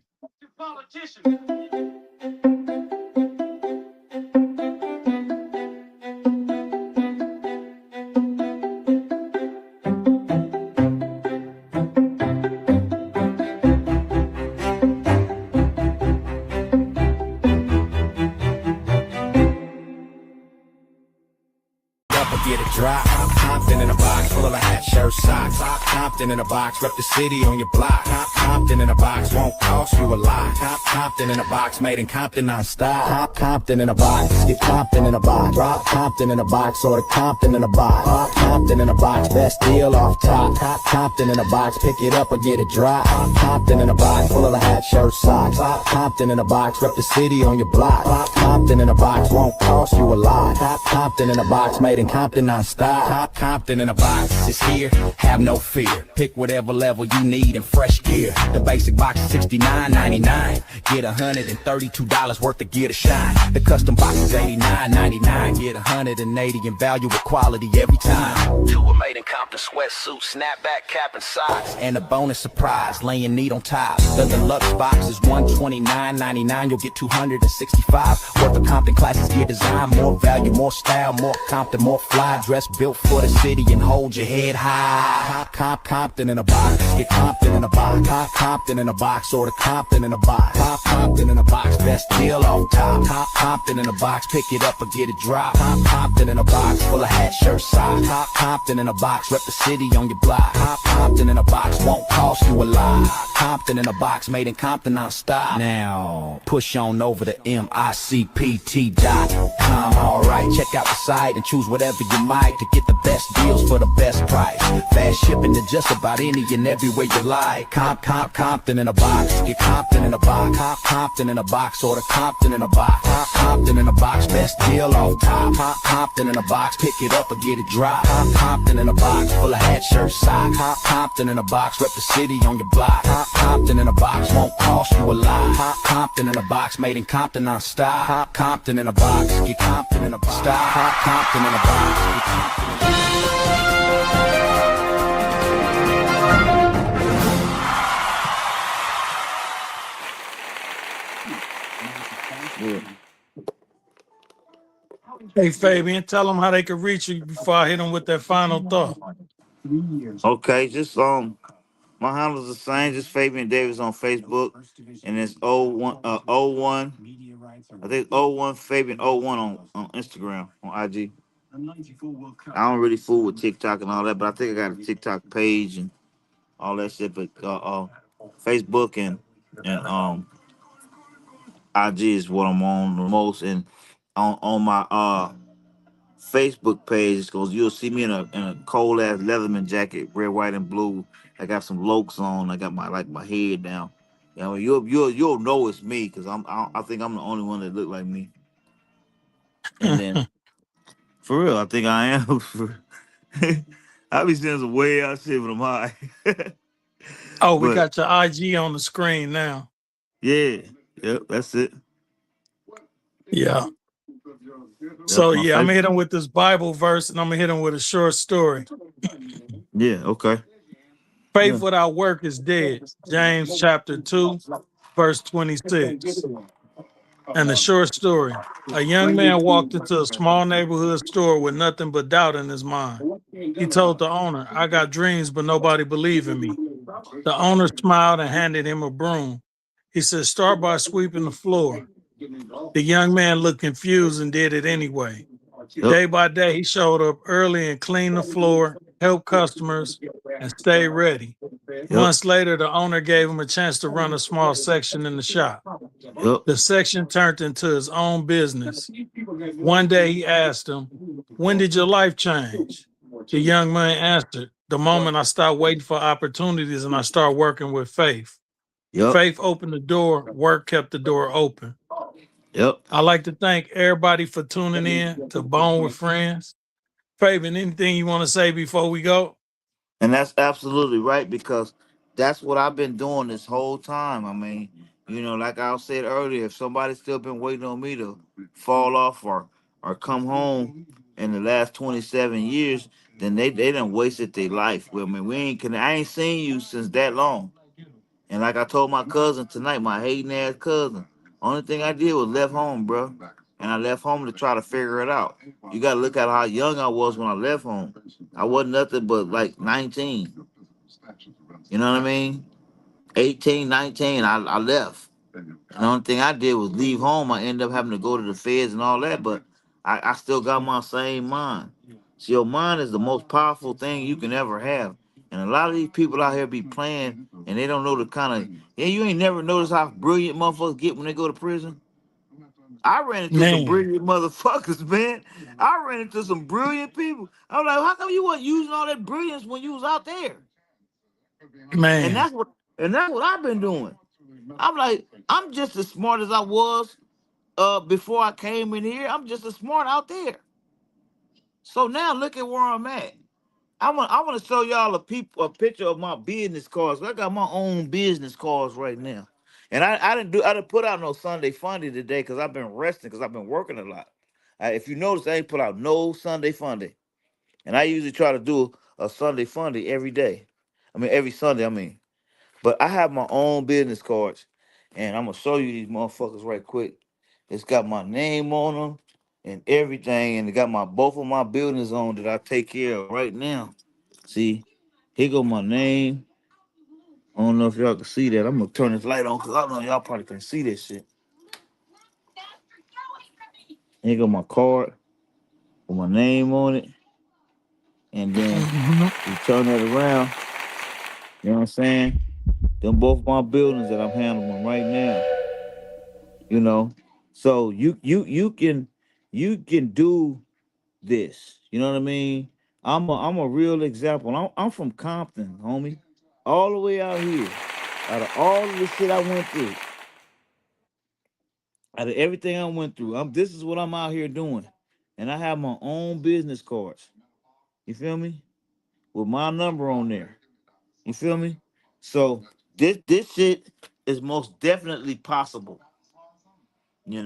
Get it drop. Compton in a box full of hat, shirt, socks. Compton in a box, rep the city on your block. Compton in a box won't cost you a lot. Compton in a box, made in Compton non-stop. Compton in a box, get Compton in a box. Drop Compton in a box, order Compton in a box. Compton in a box, best deal off top. Compton in a box, pick it up or get it drop. Compton in a box, full of hat, shirt, socks. Compton in a box, rep the city on your block. Compton in a box, won't cost you a lot. Compton in a box, made in Compton non-stop. Compton in a box is here, have no fear. here. Pick whatever level you need in fresh gear. The basic box is $69.99. Get $132 worth of gear to shine. The custom box is $89.99. Get $180 in value with quality every time. Two are made in Compton sweatsuit, snapback cap and socks. And a bonus surprise, laying neat on top. The deluxe box is $129.99. You'll get $265 worth of Compton classics gear design. More value, more style, more Compton, more fly. Dress built for the city and hold your head high. Compton in a box. Get Compton in a box. Compton in a box. Order Compton in a box. Compton in a box. Best deal off top. Compton in a box. Pick it up or get it dropped. Compton in a box. Full of hat, shirt, socks. Compton in a box. Rep the city on your block. Compton in a box. Won't cost you a lot. Compton in a box. Made in Compton non-stop. Now push on over to micpt.com. Alright, check out the site and choose whatever you might to get the best deals for the best price. Fast shipping to just about any and everywhere you like. Compton in a box. Get Compton in a box. Compton in a box. Order Compton in a box. Compton in a box. Best deal off top. Compton in a box. Pick it up or get it dropped. Compton in a box. Full of hat, shirt, socks. Compton in a box. Rep the city on your block. Compton in a box. Won't cost you a lot. Compton in a box. Made in Compton non-stop. Compton in a box. Get Compton in a box. Compton in a box. Get Compton in a box. Hey, Fabian, tell them how they can reach you before I hit them with that final thought. Okay, just my handle's the same, just Fabian Davis on Facebook, and it's 01 I think 01 Fabian 01 on Instagram on IG. I don't really fool with TikTok and all that, but I think I got a TikTok page and all that shit. But Facebook and IG is what I'm on the most, and on my Facebook page, because you'll see me in a cold ass Leatherman jacket, red, white, and blue. I got some lokes on. I got my head down. You know, you'll know it's me because I think I'm the only one that look like me. And then for real, I think I am. I be seeing some way out shit when I'm high. Oh, we But got your IG on the screen now. yeah, yep, that's it. Yeah. Yep, So, my yeah, I'm face. going to hit him with this Bible verse and I'm going to hit him with a short story. Yeah, okay. Faith Yeah. without work is dead. James chapter 2, verse 26. And the short story. A young man walked into a small neighborhood store with nothing but doubt in his mind. He told the owner, I got dreams, but nobody believed in me. The owner smiled and handed him a broom. He said, start by sweeping the floor. The young man looked confused and did it anyway. Yep, Day by day, he showed up early and cleaned the floor, helped customers, and stayed ready. yep, Months later, the owner gave him a chance to run a small section in the shop. yep, The section turned into his own business. One day he asked him, when did your life change? The young man answered, the moment I stopped waiting for opportunities and I started working with faith. yep, Faith opened the door, work kept the door open. yep. I'd like to thank everybody for tuning in to Bone with Friends. Fabian, anything you want to say before we go? And that's absolutely right because that's what I've been doing this whole time. I mean, like I said earlier, if somebody's still been waiting on me to fall off or come home in the last 27 years, then they done wasted their life. Well, I mean, I ain't seen you since that long. And like I told my cousin tonight, my hating ass cousin, only thing I did was left home, bro. And I left home to try to figure it out. You gotta look at how young I was when I left home. I wasn't nothing but like 19. You know what I mean? 18, 19, I left. And the only thing I did was leave home. I ended up having to go to the feds and all that, but I still got my same mind. So your mind is the most powerful thing you can ever have. And a lot of these people out here be playing and they don't know the kind of, yeah, you ain't never noticed how brilliant motherfuckers get when they go to prison. I ran into some Man, brilliant motherfuckers, man. I ran into some brilliant people. I'm like, how come you wasn't using all that brilliance when you was out there? And man, that's what I've been doing. I'm like, I'm just as smart as I was before I came in here. I'm just as smart out there. So now look at where I'm at. I want to show y'all a picture of my business cards. I got my own business cards right now, and I didn't put out no Sunday Funday today because I've been resting because I've been working a lot. If you notice, I ain't put out no Sunday Funday, and I usually try to do a Sunday Funday every day. I mean every Sunday. I mean, but I have my own business cards, and I'm gonna show you these motherfuckers right quick. It's got my name on them and everything, and it got my both of my buildings on that I take care of right now. See, here go my name. I don't know if y'all can see that. I'm gonna turn this light on because I know y'all probably can see this shit. Here go my card with my name on it, and then Mhm. you turn that around. You know what I'm saying? Them both my buildings that I'm handling right now. You know, so you can do this. You know what I mean? I'm a real example. I'm from Compton, homie, all the way out here. Out of all of the shit I went through, out of everything I went through, this is what I'm out here doing, and I have my own business cards. You feel me? With my number on there. You feel me? So this shit is most definitely possible. You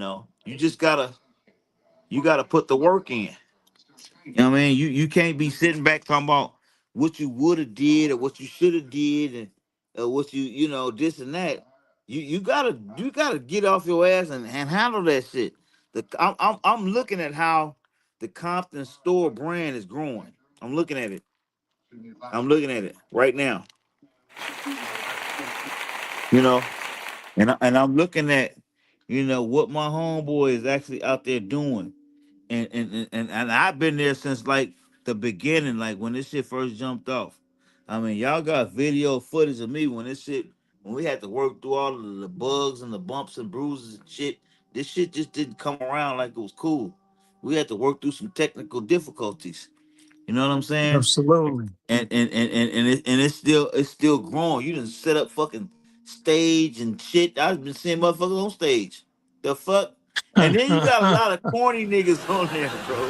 gotta put the work in. You know what I mean? You can't be sitting back talking about what you would have did or what you should have did and what this and that. You gotta get off your ass and handle that shit. I'm looking at how the Compton Store brand is growing. I'm looking at it. I'm looking at it right now. You know, and I'm looking at what my homeboy is actually out there doing. And I've been there since like the beginning, like when this shit first jumped off. I mean, y'all got video footage of me when we had to work through all of the bugs and the bumps and bruises and shit. This shit just didn't come around like it was cool. We had to work through some technical difficulties. You know what I'm saying? Absolutely. And it's still growing. You done set up fucking stage and shit. I've been seeing motherfuckers on stage. The fuck? And then you got a lot of corny niggas on there, bro.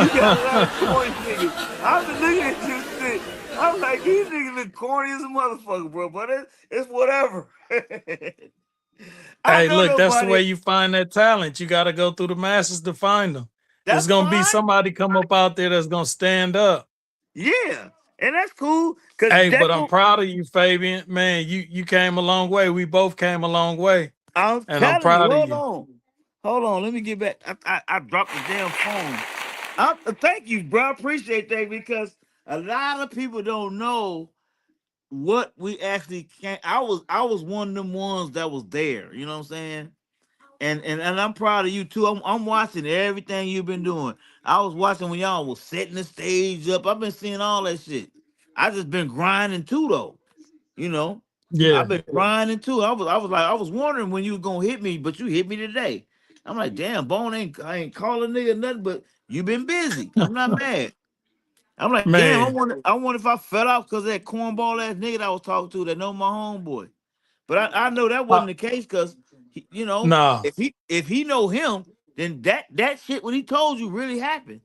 You got a lot of corny niggas. I've been looking at you shit. I'm like, these niggas look corny as a motherfucker, bro. But it's whatever. I Hey, know look, that's the nobody. way you find that talent. You got to go through the masses to find them. It's That's gonna be fine. somebody come up out there that's gonna stand up. Yeah. And that's cool. Cause Hey, but that's I'm what proud of you, Fabian. Man, you came a long way. We both came a long way, I'm and I'm telling you. proud of Hold you. on. Hold on. Let me get back. I dropped the damn phone. Thank you, bro. I appreciate that because a lot of people don't know what we actually can. I was one of them ones that was there. You know what I'm saying? And I'm proud of you too. I'm watching everything you've been doing. I was watching when y'all was setting the stage up. I've been seeing all that shit. I just been grinding too though. You know, I've Yeah. been grinding too. I was wondering when you were gonna hit me, but you hit me today. I'm like, damn, Bone I ain't calling nigga nothing, but you been busy. I'm not mad. I'm like, damn, I Man, wonder, I wonder if I fell out because that cornball ass nigga that I was talking to that know my homeboy. But I know that wasn't uh, the case because nah, if he know him, then that shit what he told you really happened.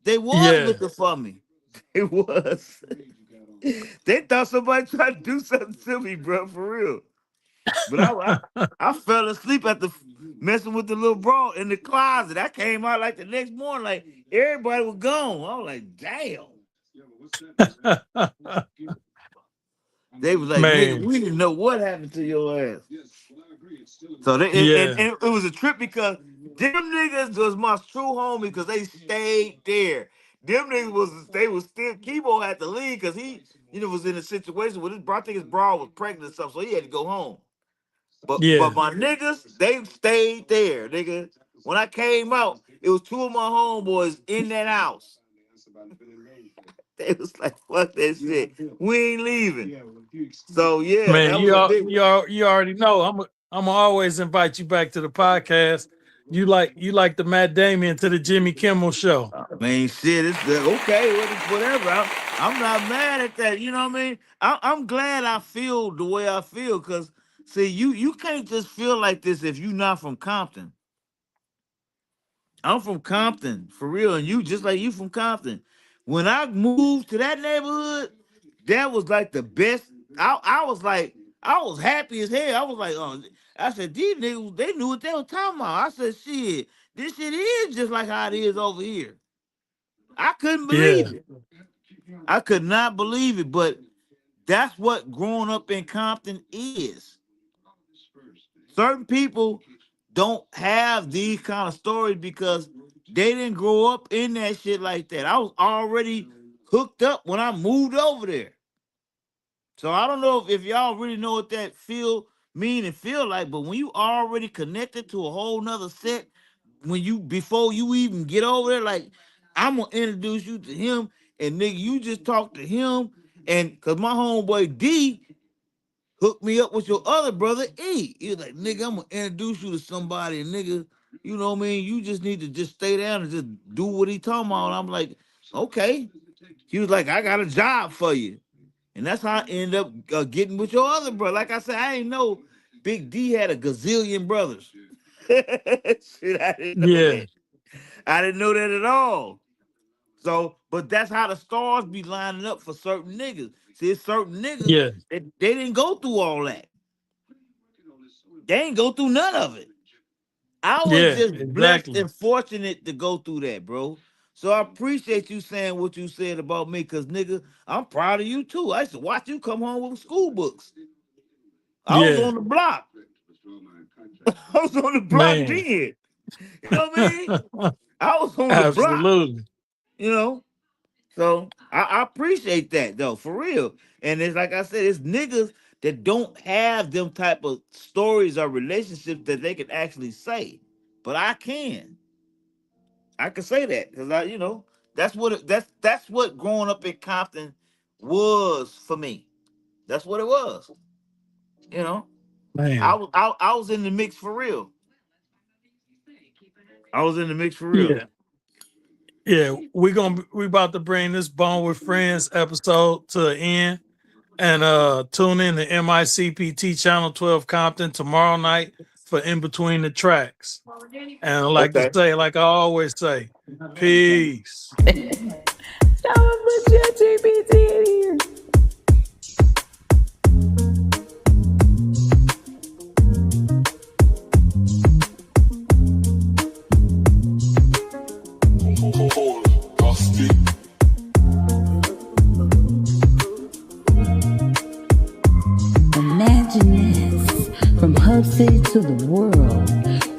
They was yeah. looking for me. It was. They thought somebody tried to do something to me, bro, for real. But I fell asleep after messing with the little bra in the closet. I came out like the next morning, like everybody was gone. I was like, damn. They was like, nigga, Man, we didn't know what happened to your ass. So yeah, it was a trip because them niggas was my true homie because they stayed there. Them niggas they was still Kibo had to leave because he was in a situation where I think his bra was pregnant and stuff, so he had to go home. But yeah. my niggas, they stayed there, nigga. When I came out, it was two of my homeboys in that house. They was like, fuck that shit. We ain't leaving. So yeah, Man, that was a big. you already know. I'm always invite you back to the podcast. You like the Matt Damon to the Jimmy Kimmel show. I mean, shit, it's okay, whatever. I'm not mad at that. You know what I mean? I'm glad I feel the way I feel because, see, you can't just feel like this if you not from Compton. I'm from Compton, for real, and you just like you from Compton. When I moved to that neighborhood, that was like the best. I was like, I was happy as hell. I was like, I said, these niggas, they knew what they were talking about. I said, shit, this shit is just like how it is over here. I couldn't Yeah. believe it. I could not believe it, but that's what growing up in Compton is. Certain people don't have these kind of stories because they didn't grow up in that shit like that. I was already hooked up when I moved over there. So I don't know if y'all really know what that mean and feel like, but when you already connected to a whole nother set, when you before you even get over there, like I'm gonna introduce you to him, and nigga, you just talk to him, and cause my homeboy D hooked me up with your other brother E. He was like, nigga, I'm gonna introduce you to somebody, and nigga, you know what I mean? You just need to just stay down and just do what he talking about. And I'm like, okay. He was like, I got a job for you. And that's how I ended up getting with your other brother. Like I said, I ain't know Big D had a gazillion brothers. Shit, I didn't know Yeah. that. I didn't know that at all. So, but that's how the stars be lining up for certain niggas. See, it's certain niggas Yeah. that they didn't go through all that. They ain't go through none of it. I was Yeah. just blessed Exactly. and fortunate to go through that, bro. So I appreciate you saying what you said about me, cause nigga, I'm proud of you too. I used to watch you come home with school books. I was Yeah. on the block. I was on the block Man. then. You know what I mean? I was on the block, Absolutely. you know. So I appreciate that though, for real. And it's like I said, it's niggas that don't have them type of stories or relationships that they can actually say. But I can. I can say that because that's what that's what growing up in Compton was for me. That's what it was. You know, Man. I was in the mix for real. I was in the mix for real. Yeah. Yeah. We about to bring this Bone with Friends episode to an end. And tune in to MICPT Channel 12 Compton tomorrow night for In Between the Tracks. And I like to Okay. say, like I always say, peace. Y'all put ChatGPT in here. Imagine this, from Hub City to the world.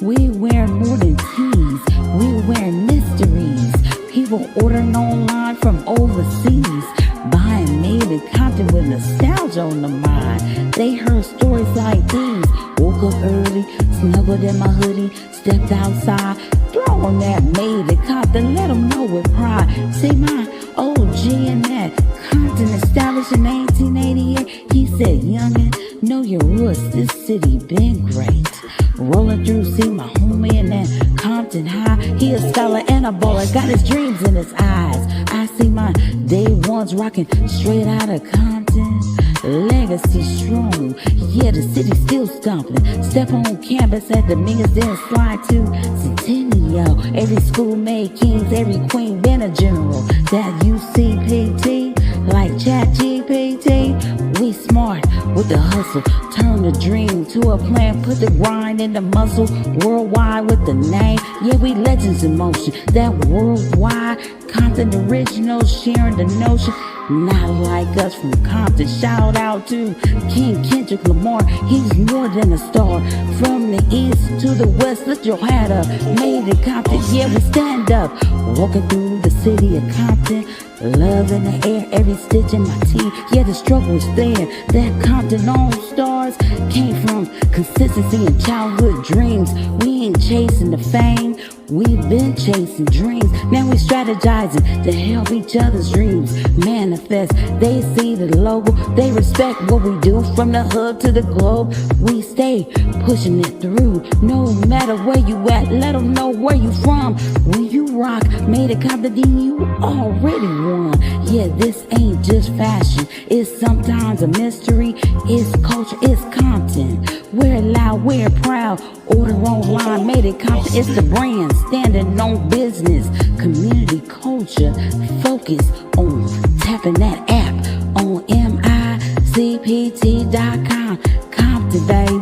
We wear more than tees, we wear mysteries. People ordering online from overseas, buying made in Compton with nostalgia on the mind. They heard stories like these. Woke up early, snuggled in my hoodie, stepped outside, throw on that made in Compton, let them know with pride. See my OG in that Compton established in 1888. He said, youngin', know your roots, this city been great. Rolling through, see my homie in that Compton High. He a scholar and a baller, got his dreams in his eyes. I see my day ones rocking straight out of Compton. Legacy strong, yeah, the city still stomping. Step on campus at the Mingus, then slide to Centennial. Every school made kings, every queen been a general. That UCPT, like ChatGPT. We smart with the hustle, turn the dream to a plan, put the grind in the muscle. Worldwide with the name, yeah, we legends in motion. That worldwide, Compton originals sharing the notion. Not like us from Compton. Shout out to King Kendrick Lamar. He's more than a star. From the east to the west, lift your hat up. Made in Compton, yeah, we stand up. Walking through the city of Compton. Love in the air, every stitch in my teeth. Yeah, the struggle is there. That Compton All Stars came from consistency and childhood dreams. We ain't chasing the fame, we've been chasing dreams. Now we strategizing to help each other's dreams manifest. They see the logo, they respect what we do. From the hub to the globe, we stay pushing it through. No matter where you at, let them know where you from. When you rock, made a Compton, then you already won. Yeah, this ain't just fashion, it's sometimes a mystery. It's culture, it's Compton. We're loud wear it proud. Order online, made it Compton. It's the brand, standing on business. Community culture, focus on tapping that app on micpt.com. Compton, baby.